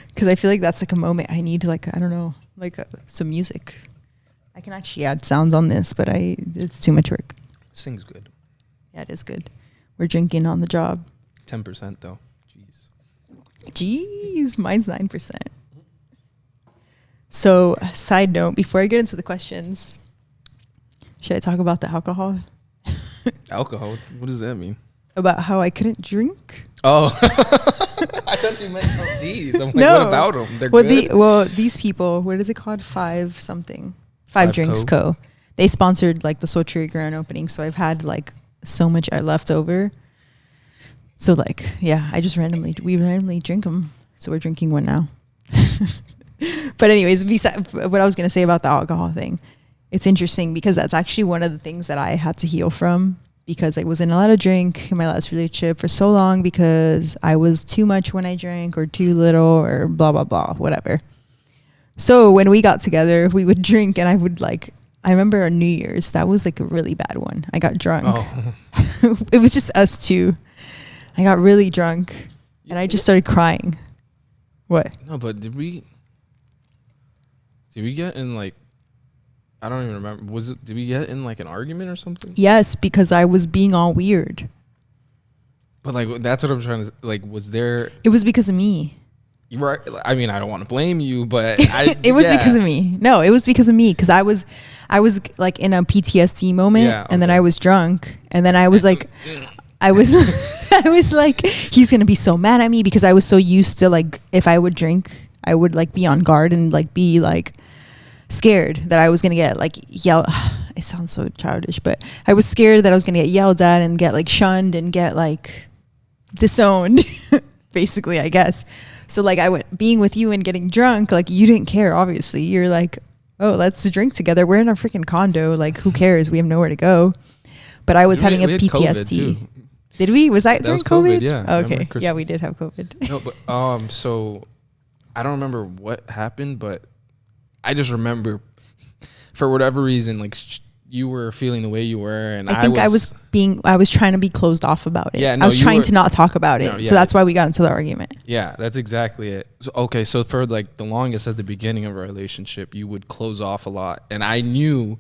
Because I feel like that's like a moment I need, like, I don't know, like some music. I can actually add sounds on this, but it's too much work. Sing's good. Yeah, it is good. We're drinking on the job. 10% though. Jeez, mine's 9%. So, side note, before I get into the questions, should I talk about the alcohol? Alcohol? What does that mean? About how I couldn't drink? Oh. I thought you meant these. I'm like, no. What about them? They're good? These people, what is it called? Five Drinks Co. They sponsored like the Soultuary grand opening, so I've had like so much left over. So like, yeah, we randomly drink them. So we're drinking one now. But anyways, besides what I was going to say about the alcohol thing, it's interesting because that's actually one of the things that I had to heal from, because I wasn't allowed to drink in my last relationship for so long because I was too much when I drank or too little or blah, blah, blah, whatever. So when we got together, we would drink, and I remember on New Year's, that was like a really bad one. I got drunk. Oh. It was just us two. I got really drunk and I just started crying. What? No, but did we get in like, I don't even remember. Did we get in like an argument or something? Yes, because I was being all weird. But like, that's what I'm trying to, like, was there? It was because of me. Right. I mean, I don't want to blame you, but it was because of me. No, it was because of me. Cause I was like in a PTSD moment, yeah, okay. And then I was drunk, and then I was like, I was like, he's going to be so mad at me, because I was so used to like, if I would drink, I would like be on guard and like be like scared that I was going to get like yelled. It sounds so childish, but I was scared that I was going to get yelled at and get like shunned and get like disowned, basically, I guess. So like being with you and getting drunk, like you didn't care, obviously. You're like, oh, let's drink together. We're in our freaking condo. Like, who cares? We have nowhere to go. But I was having a PTSD. Did we? Was that during COVID? Yeah. Oh, okay. Yeah, we did have COVID. No, but so I don't remember what happened, but I just remember for whatever reason, like you were feeling the way you were, and I think I was trying to be closed off about it. Yeah, no, I was trying to not talk about it. No, yeah. So that's why we got into the argument. Yeah, that's exactly it. So for like the longest at the beginning of our relationship, you would close off a lot, and I knew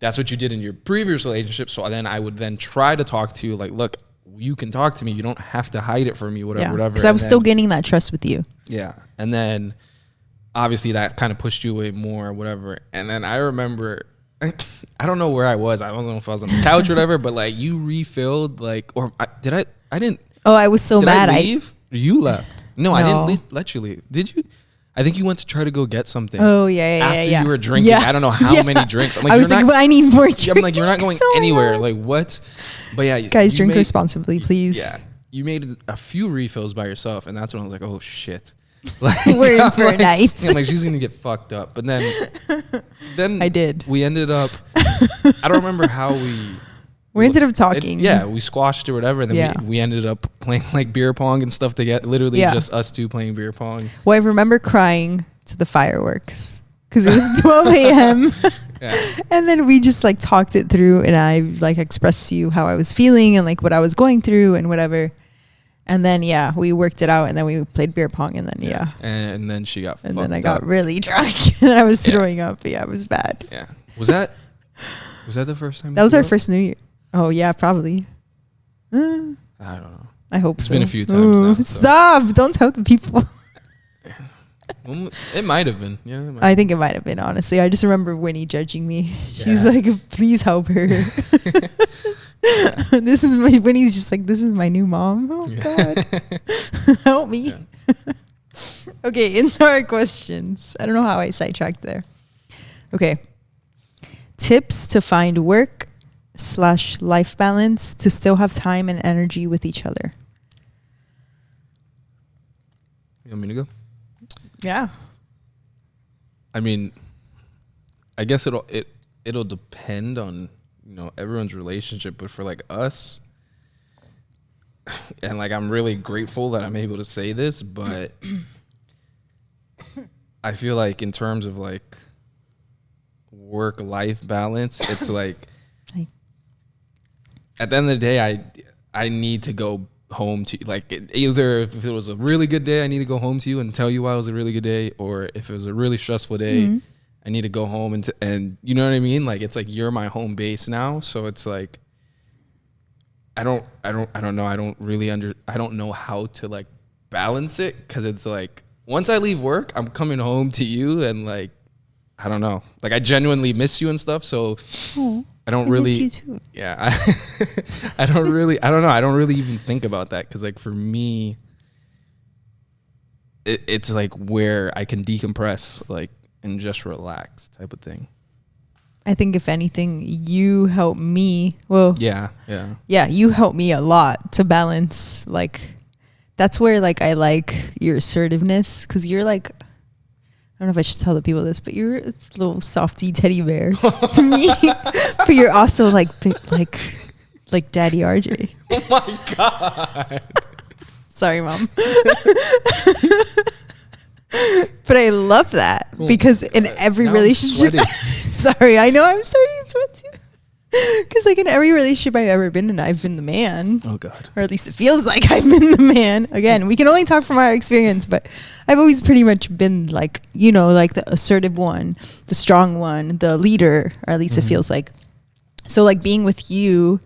that's what you did in your previous relationship. So then I would then try to talk to you, like, look, you can talk to me. You don't have to hide it from me, whatever. Because I was still gaining that trust with you. Yeah, and then obviously that kind of pushed you away more, whatever. And then I remember, I don't know where I was. I don't know if I was on the couch or whatever, but like you refilled, like, or I didn't. Oh, I was so mad. I leave? You left. No, I didn't let you leave. Did you? I think you went to try to go get something. Oh, yeah. After you were drinking. Yeah. I don't know how many drinks. I'm like, I was like, I need more drinks. I'm like, you're not going anywhere. Like, what? But yeah. Guys, drink responsibly, please. Yeah. You made a few refills by yourself, and that's when I was like, oh, shit. Like, we're in for a night. I'm like, she's going to get fucked up. But then I did. We ended up, I don't remember how we ended up talking. We squashed or whatever. And then we ended up playing like beer pong and stuff together. Literally just us two playing beer pong. Well, I remember crying to the fireworks because it was 12 a.m. And then we just like talked it through, and I like expressed to you how I was feeling and like what I was going through and whatever. And then, we worked it out, and then we played beer pong, and then, And then she got fucked up. And then I got really drunk, and then I was throwing up. Yeah, it was bad. Yeah. Was that Was that the first time? That was our first New Year. Oh yeah, probably. I don't know. I hope It's so. been a few times now. So. Stop! Don't tell the people. Well, it might have been. Yeah, I think it might have been, honestly. I just remember Winnie judging me. She's Yeah. like, please help her. This is my Winnie's just like, this is my new mom. Oh God. Help me. Yeah. Okay, into our questions. I don't know how I sidetracked there. Okay. Tips to find work/life balance to still have time and energy with each other. You want me to go? Yeah. I mean, I guess it'll depend on, you know, everyone's relationship, but for like us, and like I'm really grateful that I'm able to say this, but I feel like in terms of like work-life balance, it's like at the end of the day, I need to go home to, like, either if it was a really good day, I need to go home to you and tell you why it was a really good day, or if it was a really stressful day, I need to go home and you know what I mean? Like, it's like you're my home base now, so it's like I don't know. I don't know how to like balance it, because it's like once I leave work, I'm coming home to you, and like I don't know. Like, I genuinely miss you and stuff, so I don't really. Miss you too. Yeah, I don't really. I don't know. I don't really even think about that, because like for me, it's like where I can decompress, like, and just relax, type of thing. I think if anything, you help me. Well, Yeah, you help me a lot to balance. Like, that's where like I like your assertiveness, because you're like, I don't know if I should tell the people this, but you're a little softy teddy bear to me. But you're also like big, like Daddy RJ. Oh my God. Sorry, Mom. But I love that, because in every Now I'm relationship, sweating. sorry, I know I'm starting to sweat too. Because like in every relationship I've ever been in, I've been the man. Oh God. Or at least it feels like I've been the man. Again, we can only talk from our experience, but I've always pretty much been like, you know, like the assertive one, the strong one, the leader, or at least it feels like. So like being with you,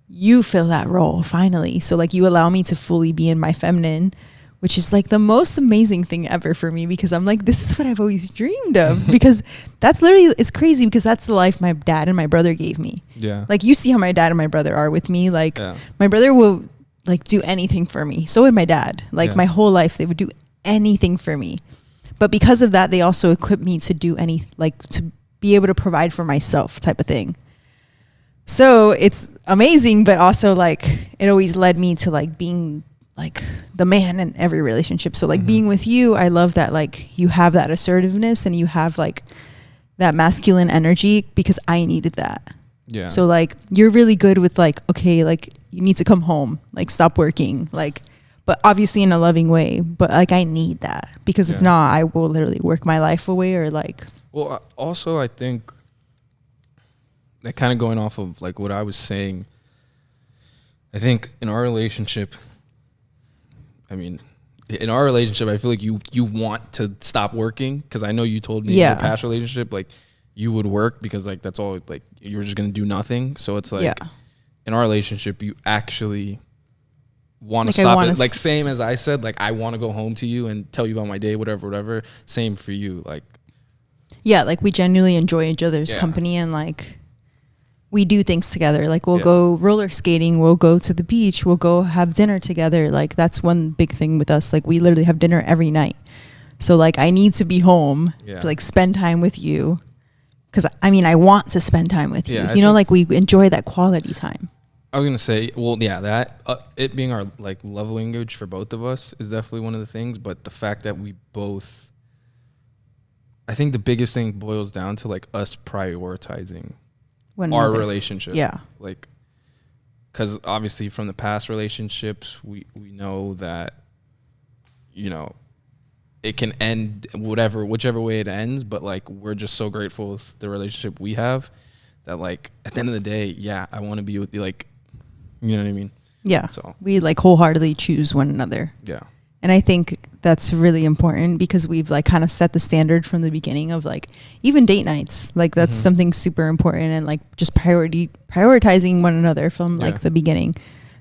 you fill that role finally. So like you allow me to fully be in my feminine, which is like the most amazing thing ever for me, because I'm like, this is what I've always dreamed of. Because that's literally, it's crazy, because that's the life my dad and my brother gave me. Yeah. Like, you see how my dad and my brother are with me. Like, Yeah. my brother will like do anything for me. So would my dad. Like, Yeah. my whole life, they would do anything for me. But because of that, they also equipped me to do to be able to provide for myself, type of thing. So it's amazing, but also like it always led me to like being like the man in every relationship. So like being with you, I love that like you have that assertiveness and you have like that masculine energy, because I needed that. Yeah. So like you're really good with like, okay, like you need to come home, like stop working, like, but obviously in a loving way. But like I need that, because if Yeah. not, I will literally work my life away, or like. Well, also I think that kind of going off of like what I was saying, I think in our relationship, I feel like you want to stop working, because I know you told me in your past relationship, like you would work because like that's all, like you were just going to do nothing. So it's like in our relationship, you actually want to stop it. Like same as I said, like I want to go home to you and tell you about my day, whatever. Same for you. Like, yeah, like we genuinely enjoy each other's company, and like we do things together. Like we'll go roller skating, we'll go to the beach, we'll go have dinner together. Like that's one big thing with us. Like we literally have dinner every night. So like I need to be home to like spend time with you, because I mean I want to spend time with you. You know, like we enjoy that quality time. I was gonna say, well, yeah, that it being our like love language for both of us is definitely one of the things. But the fact that we both, I think the biggest thing boils down to like us prioritizing our relationship. Yeah. Like, because obviously from the past relationships, we know that, you know, it can end whichever way it ends. But like, we're just so grateful with the relationship we have that like at the end of the day, yeah, I want to be with you. Like, you know what I mean? Yeah. So we like wholeheartedly choose one another. Yeah. And I think that's really important because we've like kind of set the standard from the beginning of like even date nights. Like that's something super important, and like just prioritizing one another from like the beginning.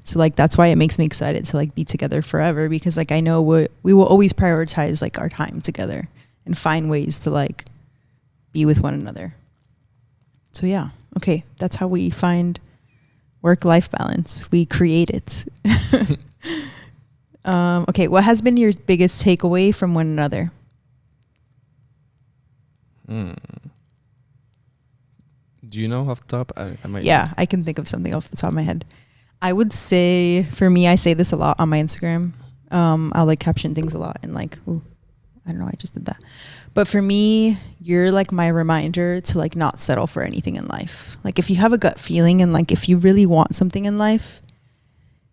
So like that's why it makes me excited to like be together forever, because like I know we will always prioritize like our time together and find ways to like be with one another. So yeah, okay, that's how we find work-life balance. We create it. Okay, what has been your biggest takeaway from one another? Do you know off the top? I might. Yeah, I can think of something off the top of my head. I would say, for me, I say this a lot on my Instagram. I'll like caption things a lot and like, ooh, I don't know, I just did that. But for me, you're like my reminder to like not settle for anything in life. Like if you have a gut feeling and like if you really want something in life,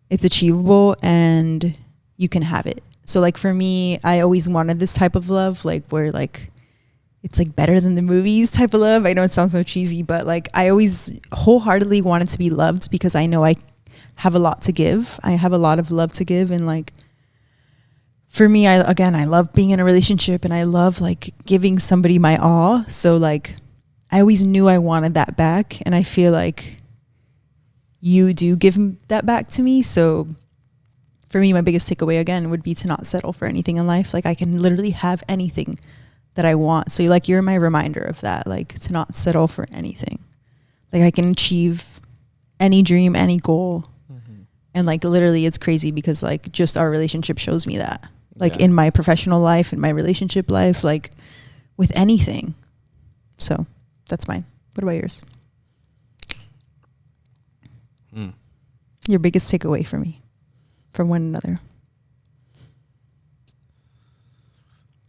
it's achievable and you can have it. So like for me, I always wanted this type of love, like where like it's like better than the movies type of love. I know it sounds so cheesy, but like I always wholeheartedly wanted to be loved because I know I have a lot to give. I have a lot of love to give, and like for me, I love being in a relationship and I love like giving somebody my all. So like I always knew I wanted that back, and I feel like you do give that back to me. So for me, my biggest takeaway again would be to not settle for anything in life. Like I can literally have anything that I want. So you're my reminder of that, like to not settle for anything. Like I can achieve any dream, any goal. And like literally it's crazy because like just our relationship shows me that. Like in my professional life, in my relationship life, like with anything. So that's mine. What about yours? Your biggest takeaway for me from one another?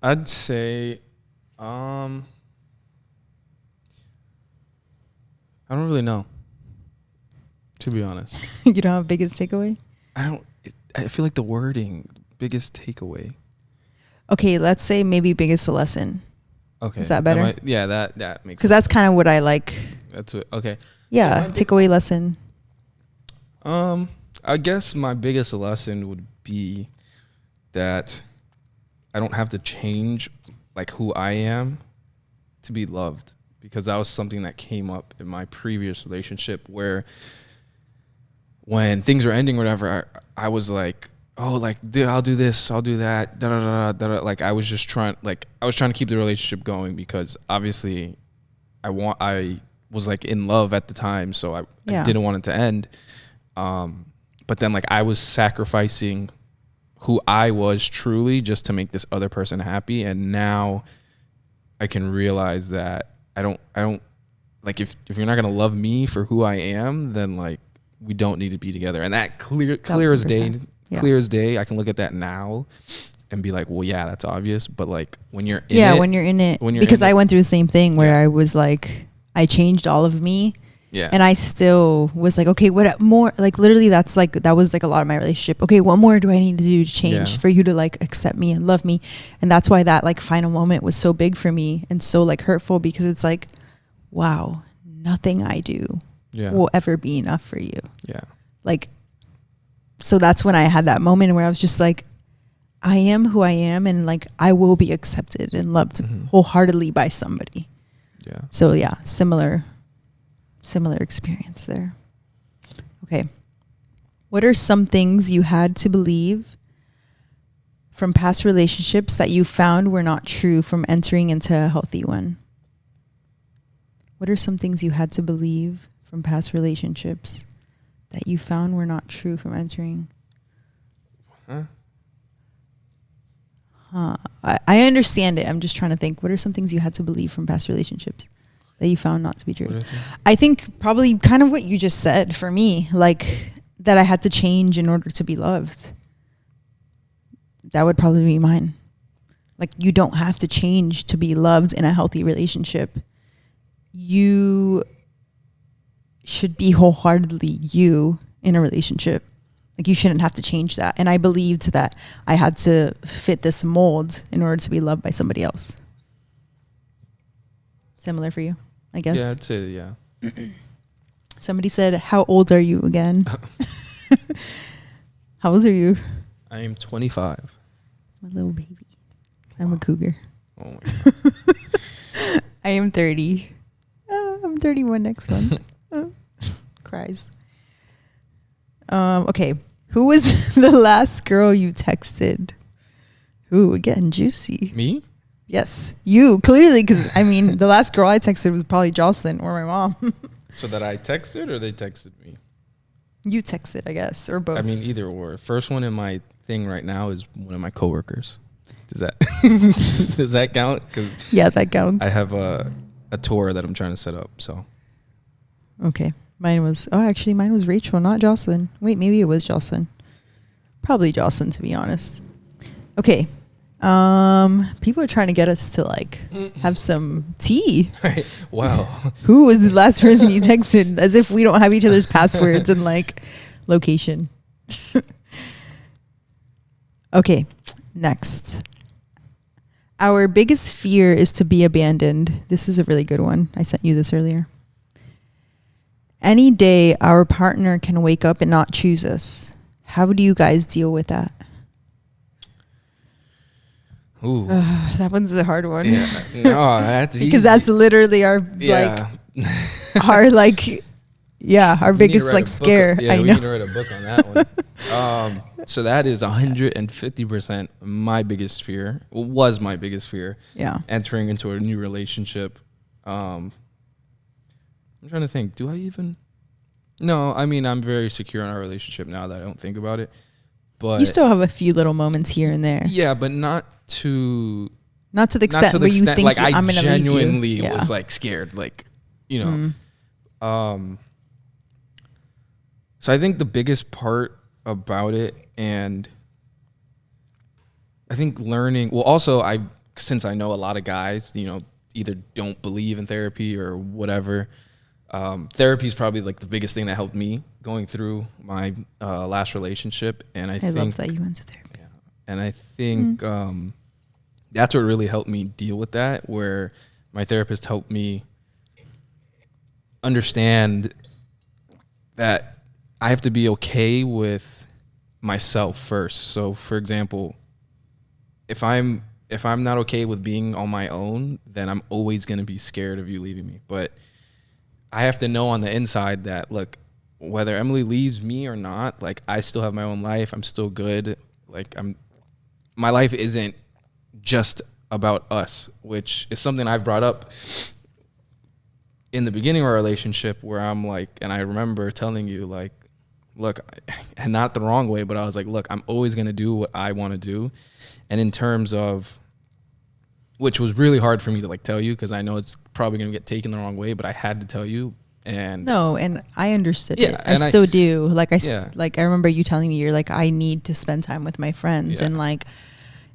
I'd say, I don't really know, to be honest. You don't have a biggest takeaway? I feel like the wording, biggest takeaway. Okay, let's say maybe biggest lesson. Okay. Is that better? That makes sense. Because that's kind of what I like. That's what, okay. Yeah, So takeaway lesson. I guess my biggest lesson would be that I don't have to change like who I am to be loved, because that was something that came up in my previous relationship where when things were ending or whatever, I was like, oh, like, dude, I'll do this, I'll do that, da da da da da. Like I was trying to keep the relationship going because obviously I was like in love at the time, so I didn't want it to end. But then like I was sacrificing who I was truly just to make this other person happy, and now I can realize that I don't like if you're not gonna love me for who I am, then like we don't need to be together. And that clear as day, I can look at that now and be like, well, yeah, that's obvious. But like when you're in it, because I went through the same thing where I was like, I changed all of me. Yeah. And I still was like, okay, what more? Like literally that was like a lot of my relationship. Okay, what more do I need to do to change for you to like accept me and love me? And that's why that like final moment was so big for me and so like hurtful, because it's like, wow, nothing I do will ever be enough for you. Yeah. Like, so that's when I had that moment where I was just like, I am who I am, and like I will be accepted and loved wholeheartedly by somebody. Yeah. So yeah, similar experience there. Okay. What are some things you had to believe from past relationships that you found were not true from entering into a healthy one? What are some things you had to believe from past relationships that you found were not true from entering? I understand it. I'm just trying to think. What are some things you had to believe from past relationships that you found not to be true? I think probably kind of what you just said for me, like that I had to change in order to be loved. That would probably be mine. Like you don't have to change to be loved in a healthy relationship. You should be wholeheartedly you in a relationship. Like you shouldn't have to change that. And I believed that I had to fit this mold in order to be loved by somebody else. Similar for you, I guess. Yeah, I'd say, yeah. Somebody said, how old are you again? How old are you? I am 25. My little baby. I'm a cougar. Oh my God. I am 30. I'm 31 next month. Cries. Okay. Who was the last girl you texted? Ooh, getting juicy. Me? Yes, you clearly, because I mean, the last girl I texted was probably Jocelyn or my mom. So that I texted or they texted me? You texted, I guess, or both. I mean, either or. First one in my thing right now is one of my coworkers. Does that does that count? Because yeah, that counts. I have a tour that I'm trying to set up. So okay, mine was Rachel, not Jocelyn. Wait, maybe it was Jocelyn. Probably Jocelyn, to be honest. Okay. People are trying to get us to like have some tea. right. Wow. Who was the last person you texted? As if we don't have each other's passwords and like location. Okay, next. Our biggest fear is to be abandoned. This is a really good one. I sent you this earlier. Any day our partner can wake up and not choose us. How do you guys deal with that? Ooh. That one's a hard one. Yeah. No, that's because easy. that's literally our our biggest like scare. Yeah, I we know. need to write a book on that one. So that is 150% my biggest fear. Was my biggest fear. Yeah. Entering into a new relationship. I'm trying to think. Do I even? No, I mean I'm very secure in our relationship now that I don't think about it. But You still have a few little moments here and there. yeah, but not to the extent where you think like I'm I going to genuinely leave you. was like scared, like you know. So I think the biggest part about it, and I think learning. Well, also since I know a lot of guys, you know, either don't believe in therapy or whatever. Therapy is probably like the biggest thing that helped me going through my last relationship, and I think love that you went to therapy. Yeah, and I think that's what really helped me deal with that. Where my therapist helped me understand that I have to be okay with myself first. So, for example, if I'm not okay with being on my own, then I'm always going to be scared of you leaving me. But I have to know on the inside that, look, whether Emily leaves me or not, like I still have my own life. I'm still good. Like my life isn't just about us, which is something I've brought up in the beginning of our relationship, where I'm like, and I remember telling you like, look, and not the wrong way, but I was like, look, I'm always going to do what I want to do. And in terms of, which was really hard for me to like tell you, because I know it's probably going to get taken the wrong way, but I had to tell you. And no, and I understood yeah, it. I still do. Like I remember you telling me, you're like, I need to spend time with my friends, and like,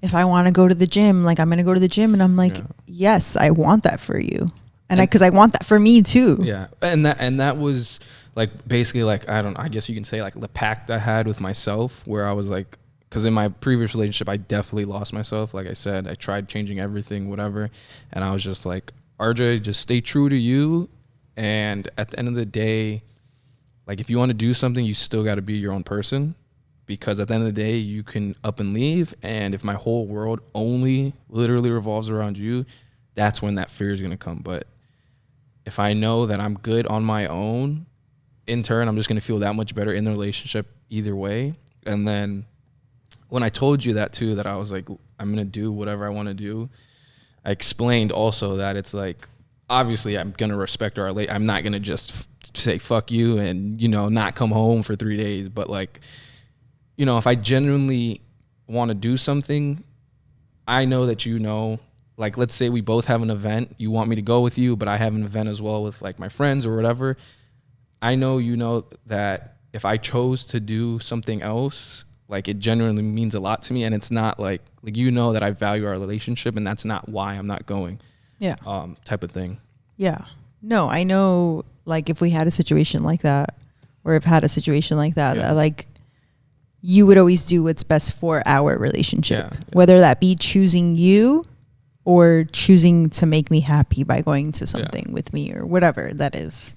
if I want to go to the gym, like I'm going to go to the gym, and I'm like, yes, I want that for you, and because I want that for me too. Yeah, and that was like basically like I guess you can say like the pact I had with myself, where I was like, because in my previous relationship I definitely lost myself. Like I said, I tried changing everything, whatever, and I was just like, RJ, just stay true to you. And at the end of the day, like if you want to do something, you still got to be your own person, because at the end of the day, you can up and leave. And if my whole world only literally revolves around you, that's when that fear is going to come. But if I know that I'm good on my own, in turn, I'm just going to feel that much better in the relationship either way. And then when I told you that too, that I was like, I'm going to do whatever I want to do, I explained also that it's like, obviously I'm going to respect our I'm not going to just say fuck you and, you know, not come home for 3 days. But like, you know, if I genuinely want to do something, I know that, you know, like, let's say we both have an event, you want me to go with you, but I have an event as well with like my friends or whatever. I know, you know, that if I chose to do something else, like it genuinely means a lot to me. And it's not like, you know, that I value our relationship, and that's not why I'm not going. Yeah. Type of thing. Yeah. No, I know, like, if we had a situation like that, or have had a situation like that, that like, you would always do what's best for our relationship, whether that be choosing you or choosing to make me happy by going to something with me or whatever that is.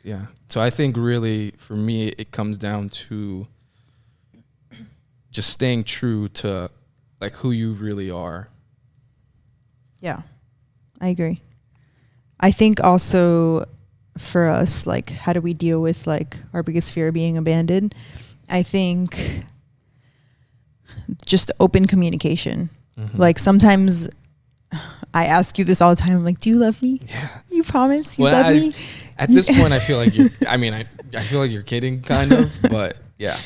Yeah. So I think really for me, it comes down to just staying true to like who you really are. Yeah, I agree. I think also for us, like, how do we deal with like our biggest fear of being abandoned? I think just open communication. Mm-hmm. Like sometimes I ask you this all the time. I'm like, do you love me? Yeah. You promise you love me? At this point, I feel like you're, I feel like you're kidding kind of, but yeah.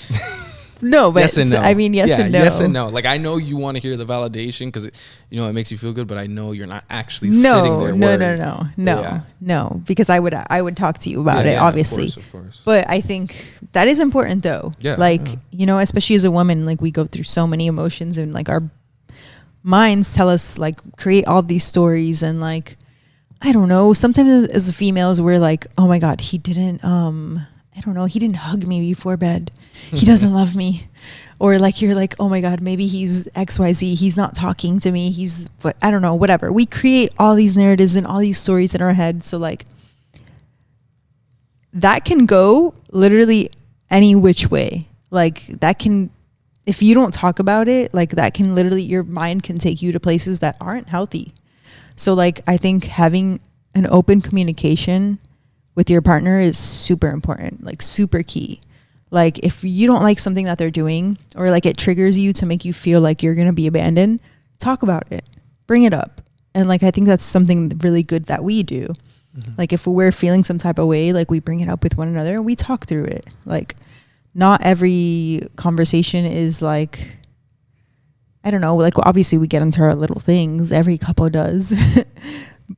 No, but yes and no. I mean, yes and no. Yes and no. Like I know you want to hear the validation because it makes you feel good, but I know you're not actually sitting there. No. Because I would talk to you about it, obviously. Of course. But I think that is important, though. Yeah. Like especially as a woman, like we go through so many emotions, and like our minds tell us like create all these stories, and like I don't know. Sometimes as females, we're like, oh my god, he didn't. I don't know. He didn't hug me before bed. He doesn't love me. Or like, you're like, oh my God, maybe he's XYZ. He's not talking to me. But I don't know, whatever. We create all these narratives and all these stories in our head. So like that can go literally any which way. Like that can, if you don't talk about it, like that can literally, your mind can take you to places that aren't healthy. So like, I think having an open communication with your partner is super important, like super key. Like if you don't like something that they're doing, or like it triggers you to make you feel like you're going to be abandoned, talk about it, bring it up. And like, I think that's something really good that we do. Mm-hmm. Like if we're feeling some type of way, like we bring it up with one another and we talk through it. Like not every conversation is like, I don't know, like obviously we get into our little things, every couple does.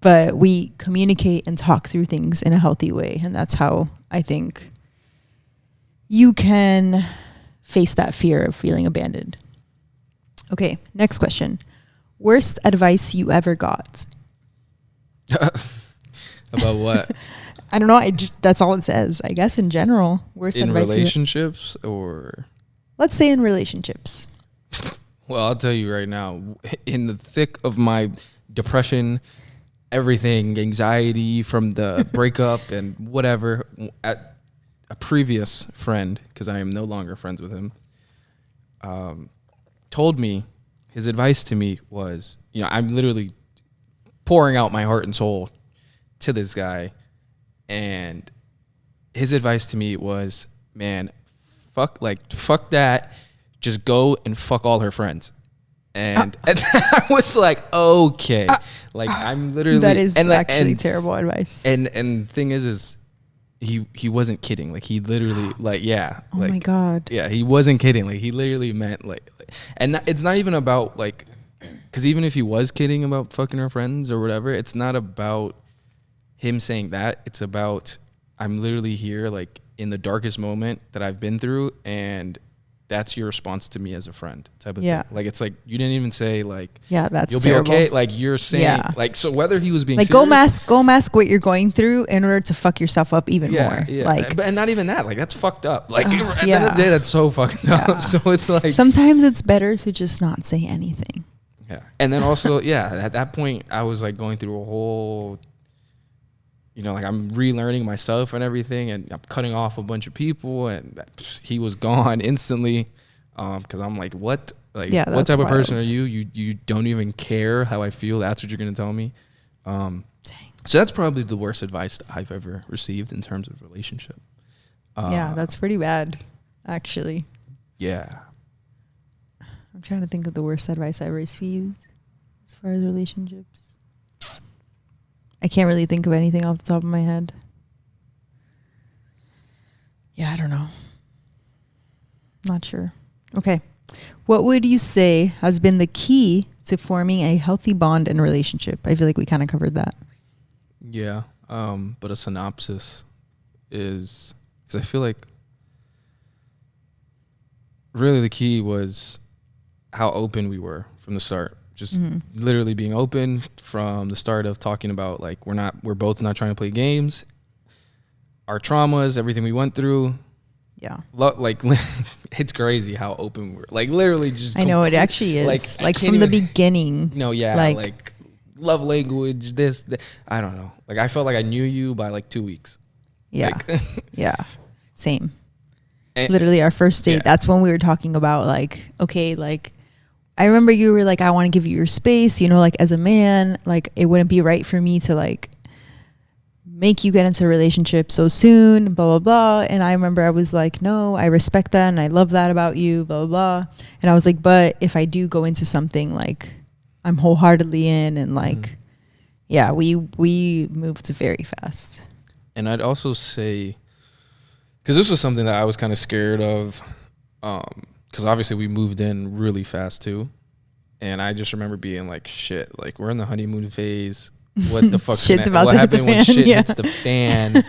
But we communicate and talk through things in a healthy way. And that's how I think you can face that fear of feeling abandoned. Okay, next question. Worst advice you ever got? About what? I don't know. That's all it says. I guess in general. Worst in advice relationships or? Let's say in relationships. Well, I'll tell you right now, in the thick of my depression, everything, anxiety from the breakup and whatever, at a previous friend, because I am no longer friends with him, told me, his advice to me was, I'm literally pouring out my heart and soul to this guy, and his advice to me was, man, fuck that, just go and fuck all her friends. And I was like, okay, like I'm literally, that is actually terrible advice. And the thing is he wasn't kidding. Like he literally, like, yeah. Oh like, my God. Yeah, he wasn't kidding. Like he literally meant like and it's not even about like, because even if he was kidding about fucking her friends or whatever, it's not about him saying that. It's about, I'm literally here like in the darkest moment that I've been through, and that's your response to me as a friend type of thing. Like, it's like, you didn't even say like, yeah, that's you'll terrible. be okay. Like you're saying, like, so whether he was being like, serious, go mask what you're going through in order to fuck yourself up even more. Yeah. Like, and not even that, like that's fucked up. Like at the end of the day, that's so fucked up. So it's like, sometimes it's better to just not say anything. Yeah. And then also, at that point I was like going through a whole, like I'm relearning myself and everything, and I'm cutting off a bunch of people, and he was gone instantly. Because I'm like, what? Like, what type of person are you? You don't even care how I feel. That's what you're gonna tell me. Dang. So that's probably the worst advice I've ever received in terms of relationship. Yeah, that's pretty bad, actually. Yeah. I'm trying to think of the worst advice I received as far as relationships. I can't really think of anything off the top of my head. Yeah, I don't know. Not sure. Okay. What would you say has been the key to forming a healthy bond in a relationship? I feel like we kind of covered that. Yeah. But a synopsis is, because I feel like really the key was how open we were from the start. Just literally being open from the start of talking about like, we're both not trying to play games, our traumas, everything we went through. Yeah. Like it's crazy how open we're, like literally just, I know it actually is like from the beginning. No, yeah. Like love language, this, I don't know. Like I felt like I knew you by like 2 weeks. Yeah. Like, yeah. Same. And literally our first date, that's when we were talking about like, okay, like I remember you were like, I want to give you your space, you know, like as a man, like it wouldn't be right for me to like make you get into a relationship so soon, blah, blah, blah. And I remember I was like, no, I respect that and I love that about you, blah, blah, blah. And I was like, but if I do go into something, like I'm wholeheartedly in, and like, yeah, we moved very fast. And I'd also say, because this was something that I was kind of scared of, because obviously we moved in really fast too. And I just remember being like, shit, like we're in the honeymoon phase. What the fuck? Shit's about what to hit the happened when fan, shit yeah. hits the fan?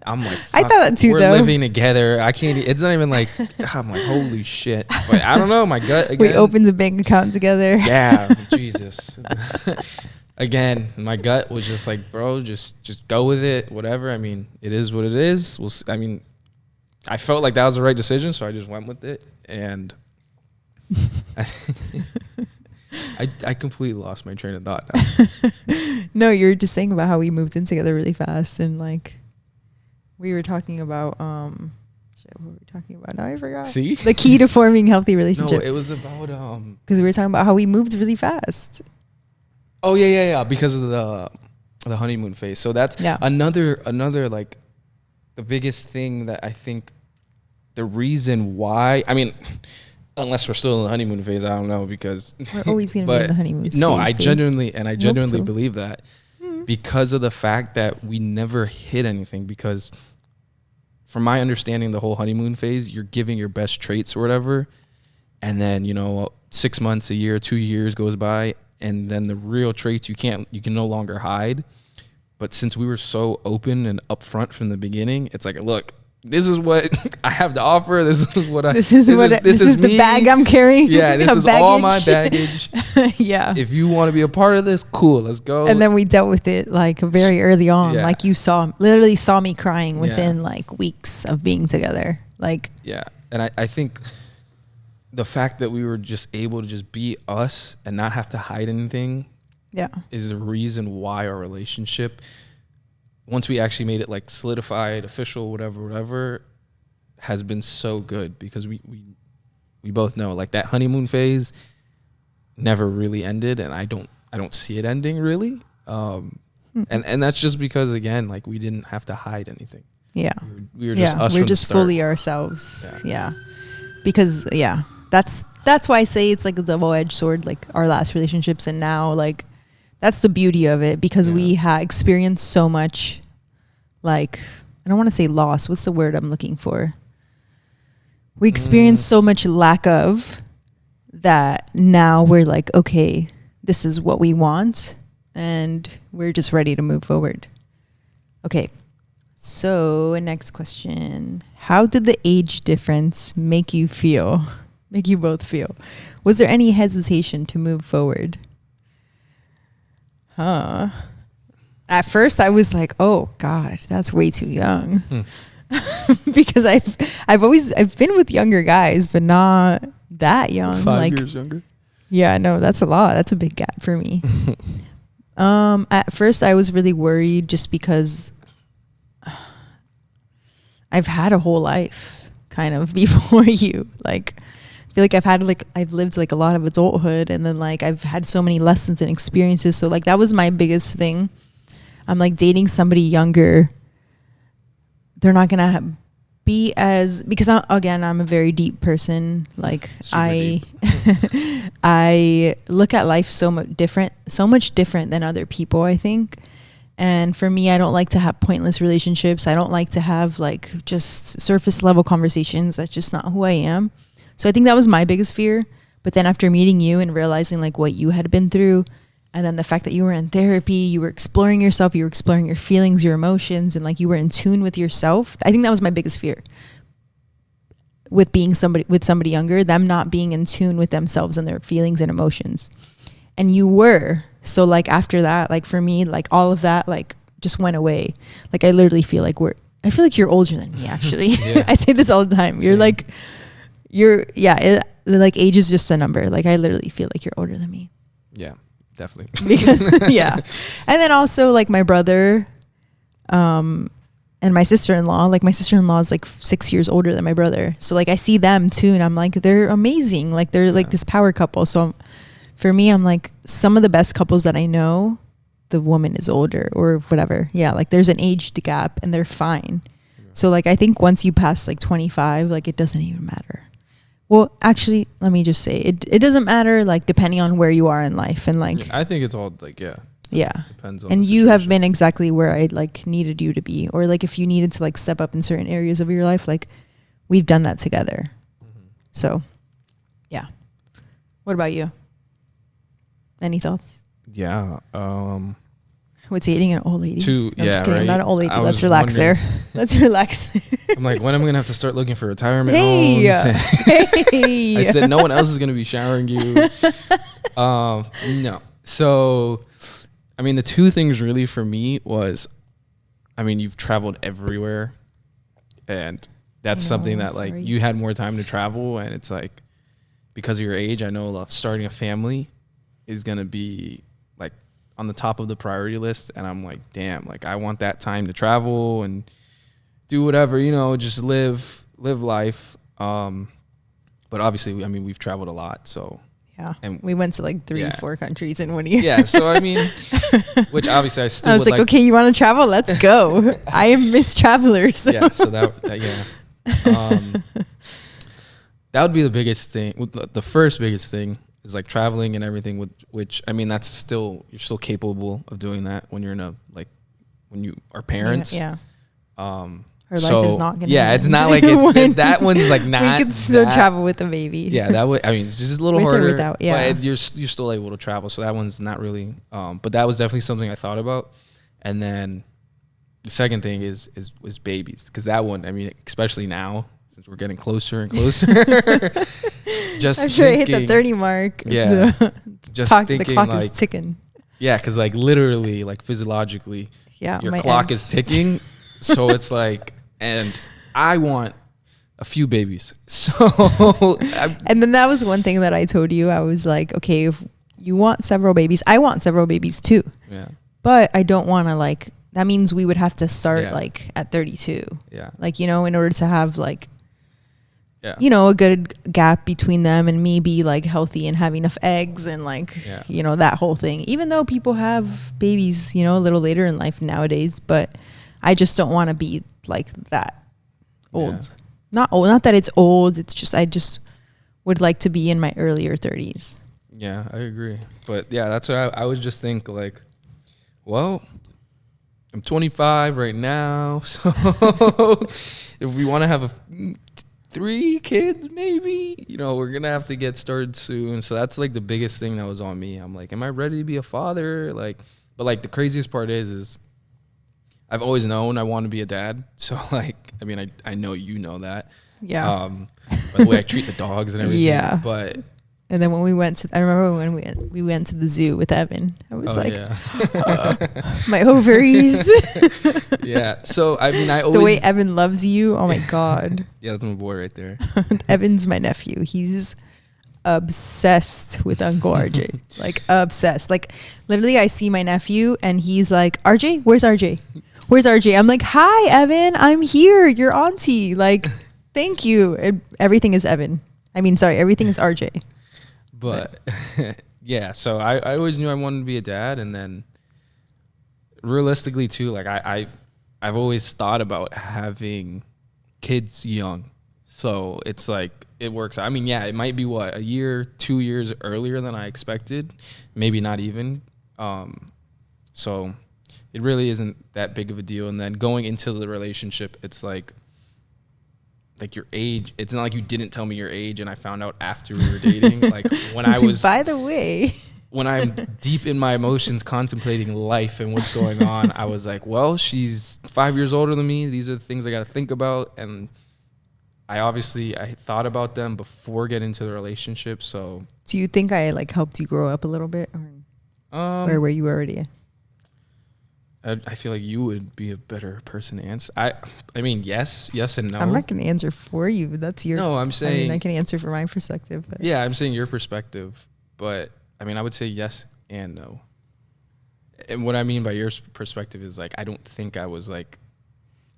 I'm like, I thought that too, we're though. living together. I can't. It's not even like, I'm like, holy shit. But I don't know. My gut. Again, We opened a bank account together. Yeah, Jesus. Again, my gut was just like, bro, just go with it. Whatever. I mean, it is what it is. I mean, I felt like that was the right decision, so I just went with it. And I completely lost my train of thought now. No, you were just saying about how we moved in together really fast, and like we were talking about shit, what were we talking about? Now I forgot. See? The key to forming healthy No, relationship. it was about Because we were talking about how we moved really fast. Oh yeah, because of the honeymoon phase. So that's another like the biggest thing that I think the reason why, I mean, unless we're still in the honeymoon phase, I don't know, because We're always going to be in the honeymoon phase. No, I babe. genuinely so. believe that because of the fact that we never hit anything. Because from my understanding, the whole honeymoon phase, you're giving your best traits or whatever, and then 6 months, a year, 2 years goes by, and then the real traits you can no longer hide. But since we were so open and upfront from the beginning, it's like, look, this is what I have to offer. This is what This is the me. bag I'm carrying. Yeah, this is all my baggage. Yeah. If you want to be a part of this, cool, let's go. And then we dealt with it like very early on. Yeah. Like you literally saw me crying within like weeks of being together. Like, yeah. And I think the fact that we were just able to just be us and not have to hide anything is the reason why our relationship, once we actually made it like solidified, official, whatever, has been so good. Because we both know like that honeymoon phase never really ended, and I don't see it ending really. And that's just because, again, like we didn't have to hide anything. Yeah. We were just us. We're from just the start. fully ourselves. Yeah. Because that's why I say it's like a double-edged sword, like our last relationships, and now like that's the beauty of it, because we experienced so much, like, I don't want to say loss. What's the word I'm looking for? We experienced so much lack of that now we're like, okay, this is what we want, and we're just ready to move forward. Okay. So next question. How did the age difference make you both feel? Was there any hesitation to move forward? At first I was like, oh God, that's way too young. Because I've been with younger guys, but not that young. 5 years younger. Yeah, no, that's a lot. That's a big gap for me. At first I was really worried just because I've had a whole life kind of before you. Like, I feel like I've lived like a lot of adulthood, and then like I've had so many lessons and experiences. So like that was my biggest thing. I'm like, dating somebody younger, they're not gonna be as, because I'm a very deep person. Like I look at life so much different than other people, I think. And for me, I don't like to have pointless relationships. I don't like to have like just surface level conversations. That's just not who I am. So I think that was my biggest fear. But then after meeting you and realizing like what you had been through, and then the fact that you were in therapy, you were exploring yourself, you were exploring your feelings, your emotions, and like you were in tune with yourself. I think that was my biggest fear with being somebody younger, them not being in tune with themselves and their feelings and emotions. And you were. So like after that, like for me, like all of that like just went away. Like I literally feel like you're older than me, actually. I say this all the time. You're like, like age is just a number. Like I literally feel like you're older than me. Yeah, definitely. Because and then also like my brother, and And my sister-in-law is like 6 years older than my brother. So like I see them too, and I'm like, they're amazing. Like they're like this power couple. So for me, I'm like, some of the best couples that I know, the woman is older or whatever. Yeah, like there's an age gap and they're fine. Yeah. So like I think once you pass like 25, like it doesn't even matter. Well, actually, let me just say it doesn't matter, like depending on where you are in life. And like I think it's all like yeah. Depends on and the you have situation. been exactly where I like needed you to be, or like if you needed to like step up in certain areas of your life, like we've done that together. Mm-hmm. So yeah. What about you? Any thoughts? Yeah. What's dating an old lady? I'm just kidding. Right? I'm not an old lady. Let's relax there. Let's relax. I'm like, when am I gonna have to start looking for retirement homes? Hey. I said no one else is gonna be showering you. No. So I mean, the two things really for me was, I mean, you've traveled everywhere, and that's something that like you had more time to travel, and it's like, because of your age, I know starting a family is going to be like on the top of the priority list. And I'm like, damn, like I want that time to travel and do whatever, just live life. But obviously, I mean, we've traveled a lot, so. Yeah, and we went to like 3-4 countries in 1 year. Yeah, so I mean, which obviously I was like, okay, you want to travel? Let's go. I am Miss Traveler. So. Yeah, so that that would be the biggest thing. The first biggest thing is like traveling and everything. Which I mean, you're still capable of doing that when you're when you are parents. Yeah. Her so, life is not going to it's not like it's that one's like not. We could still travel with a baby. Yeah, that would. I mean, it's just a little with harder. Or without, yeah, but you're still able to travel. So that one's not really. But that was definitely something I thought about. And then the second thing was babies, because that one, I mean, especially now since we're getting closer and closer. Just I'm sure it hit the 30 mark. Yeah, the clock is ticking. Yeah, because like literally, like physiologically, your clock is ticking. So it's like, and I want a few babies. So, and then that was one thing that I told you. I was like, okay, if you want several babies, I want several babies too. Yeah. But I don't want to like, that means we would have to start like at 32. Yeah. Like, in order to have like, a good gap between them and me be like healthy and have enough eggs and like, that whole thing. Even though people have babies, a little later in life nowadays, but I just don't want to be like that old. Yeah. Not old, not that it's old. It's just, I just would like to be in my earlier 30s. Yeah, I agree. But yeah, that's what I would just think like, well, I'm 25 right now. So if we want to have 3 kids, maybe, we're going to have to get started soon. So that's like the biggest thing that was on me. I'm like, am I ready to be a father? Like, but like the craziest part is I've always known I want to be a dad. So like, I mean, I know you know that. Yeah. By the way I treat the dogs and everything. Yeah. But. And then when we went to, I remember when we went to the zoo with Evan, I was my ovaries. Yeah. So, I mean, the way Evan loves you. Oh my God. Yeah, that's my boy right there. Evan's my nephew. He's obsessed with Uncle RJ. Like obsessed. Like literally I see my nephew and he's like, RJ, where's RJ? Where's RJ? I'm like, hi, Evan. I'm here. Your auntie. Like, thank you. Everything is Evan. I mean, sorry. Everything is RJ. But yeah, so I always knew I wanted to be a dad. And then realistically too, like I've always thought about having kids young. So it's like, it works. I mean, yeah, it might be a year, 2 years earlier than I expected. Maybe not even. So it really isn't that big of a deal. And then going into the relationship, it's like your age. It's not like you didn't tell me your age and I found out after we were dating. Like when I was, by the way, when I'm deep in my emotions contemplating life and what's going on, I was like, well, she's 5 years older than me. These are the things I got to think about. And I thought about them before getting into the relationship. So do you think I like helped you grow up a little bit, or were you already? I feel like you would be a better person to answer. I mean, yes and no. I'm not going to answer for you. That's your. No, I'm saying. I can answer from my perspective. But. Yeah, I'm saying your perspective, but I mean, I would say yes and no. And what I mean by your perspective is like, I don't think I was like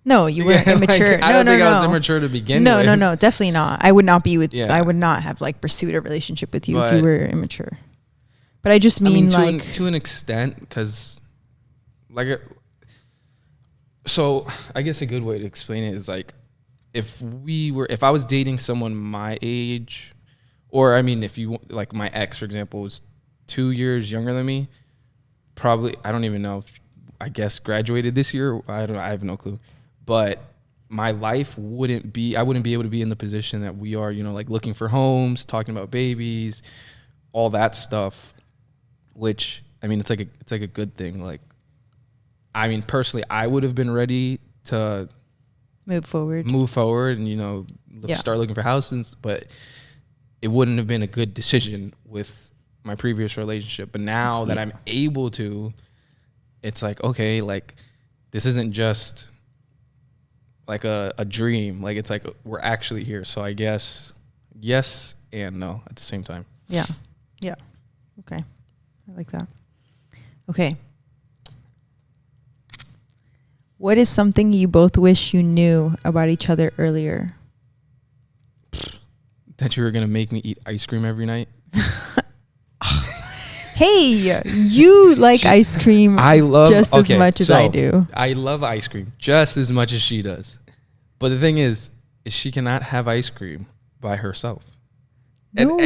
No, you weren't immature. Like, I don't think I was immature to begin with. No, definitely not. I would not be with. Yeah. I would not have like pursued a relationship with you if But- you were immature. But I just mean like to an extent, because like, so I guess a good way to explain it is like, if I was dating someone my age, or I mean, if you like my ex, for example, was 2 years younger than me, probably, I don't even know if, I guess graduated this year. I have no clue, but my life I wouldn't be able to be in the position that we are, like looking for homes, talking about babies, all that stuff, which, I mean, it's like a good thing. Like, I mean, personally, I would have been ready to move forward and, start looking for houses, but it wouldn't have been a good decision with my previous relationship. But now that I'm able to, it's like, okay, like, this isn't just like a dream. Like, it's like we're actually here. So I guess yes and no at the same time. Yeah. Okay, I like that. Okay, what is something you both wish you knew about each other earlier? That you were gonna make me eat ice cream every night. Hey, you like ice cream just as much as I do. I love ice cream just as much as she does. But the thing is she cannot have ice cream by herself. No,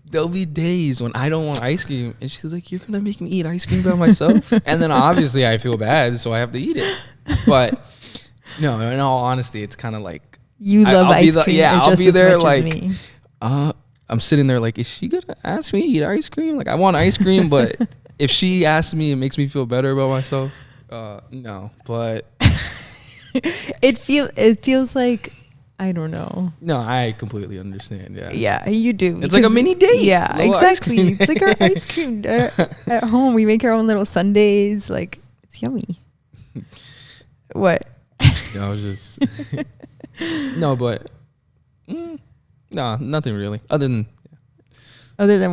There'll be days when I don't want ice cream, and she's like, "You're gonna make me eat ice cream by myself," and then obviously I feel bad, so I have to eat it. But no, in all honesty, it's kind of like you love ice cream. I'll be there like, me. I'm sitting there like, is she gonna ask me to eat ice cream? Like, I want ice cream, but if she asks me, it makes me feel better about myself. No, but it feels like, I don't know. No, I completely understand. Yeah. Yeah, you do. It's like a mini date. Yeah, exactly. It's like our ice cream at home. We make our own little sundaes. Like, it's yummy. What? No, I was just no, but no, nothing really. Other than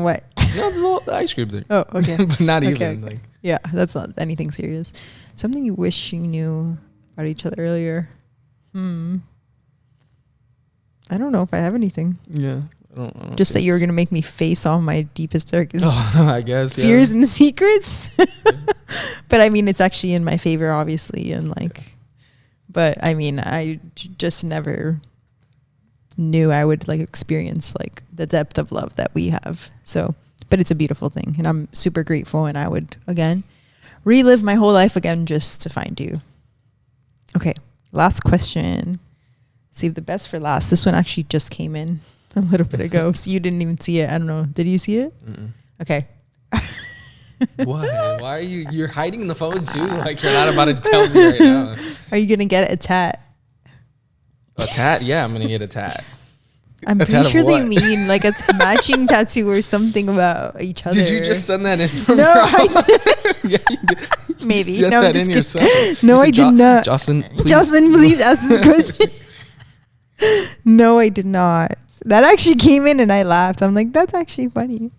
what? No, the ice cream thing. Oh, okay. But not Okay, even okay. like. Yeah, that's not anything serious. Something you wish you knew about each other earlier. I don't know if I have anything. Yeah. I don't Just that you were going to make me face all my deepest, darkest I guess, fears and secrets. But I mean, it's actually in my favor, obviously. And like, but I mean, I just never knew I would like experience like the depth of love that we have. So, but it's a beautiful thing. And I'm super grateful. And I would, again, relive my whole life again just to find you. Okay. Last question. Save the best for last. This one actually just came in a little bit ago, so you didn't even see it. I don't know. Did you see it? Mm-mm. Okay. Why? Why are you're hiding the phone too? Like, you're not about to tell me right now. Are you gonna get a tat? A tat? Yeah, I'm gonna get a tat. I'm A pretty tat of sure they what? mean like a matching tattoo or something about each other. Did you just send that in? From No, I did. Yeah, you did. Maybe. You sent No, I'm that just in kidding. yourself. No, You I said, did not. Jocelyn, please. Jocelyn, please ask this question. No, I did not. That actually came in and I laughed. I'm like, that's actually funny.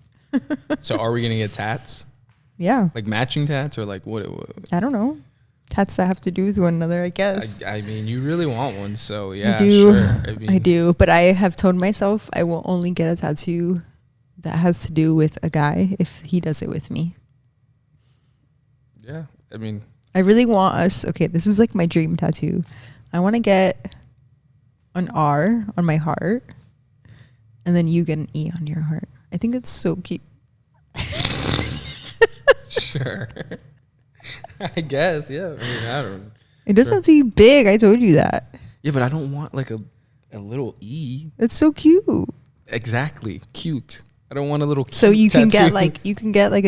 So are we gonna get tats? Yeah. Like matching tats, or like what? I don't know. Tats that have to do with one another, I guess. I mean, you really want one, so yeah, I do. sure. I do. But I have told myself I will only get a tattoo that has to do with a guy if he does it with me. Yeah, I mean, I really want us. Okay, this is like my dream tattoo. I want to get an R on my heart, and then you get an E on your heart. I think it's so cute. sure. I guess, yeah. I mean, I don't. It doesn't have to be big. I told you that. Yeah, but I don't want like a little E. It's so cute. Exactly, cute. I don't want a little. Cute So you can tattoo. get like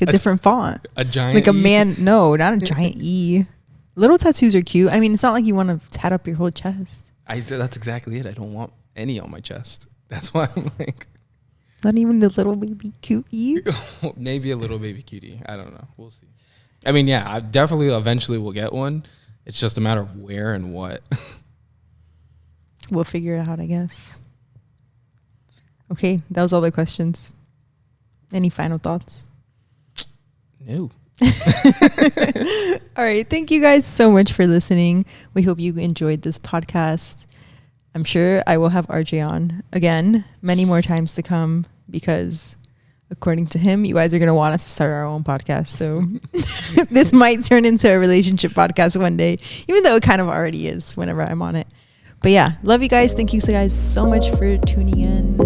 a different font. A giant, Like a E? man. No, not a giant E. Little tattoos are cute. I mean, it's not like you want to tat up your whole chest. That's exactly it. I don't want any on my chest. That's why I'm like, Not even the little baby cute E. maybe a little baby cutie. I don't know. We'll see. I mean, yeah, I definitely eventually will get one. It's just a matter of where and what. We'll figure it out, I guess. Okay, that was all the questions. Any final thoughts? No. All right. Thank you guys so much for listening. We hope you enjoyed this podcast. I'm sure I will have RJ on again many more times to come because according to him, you guys are going to want us to start our own podcast. So this might turn into a relationship podcast one day, even though it kind of already is whenever I'm on it. But yeah, love you guys. Thank you guys so much for tuning in.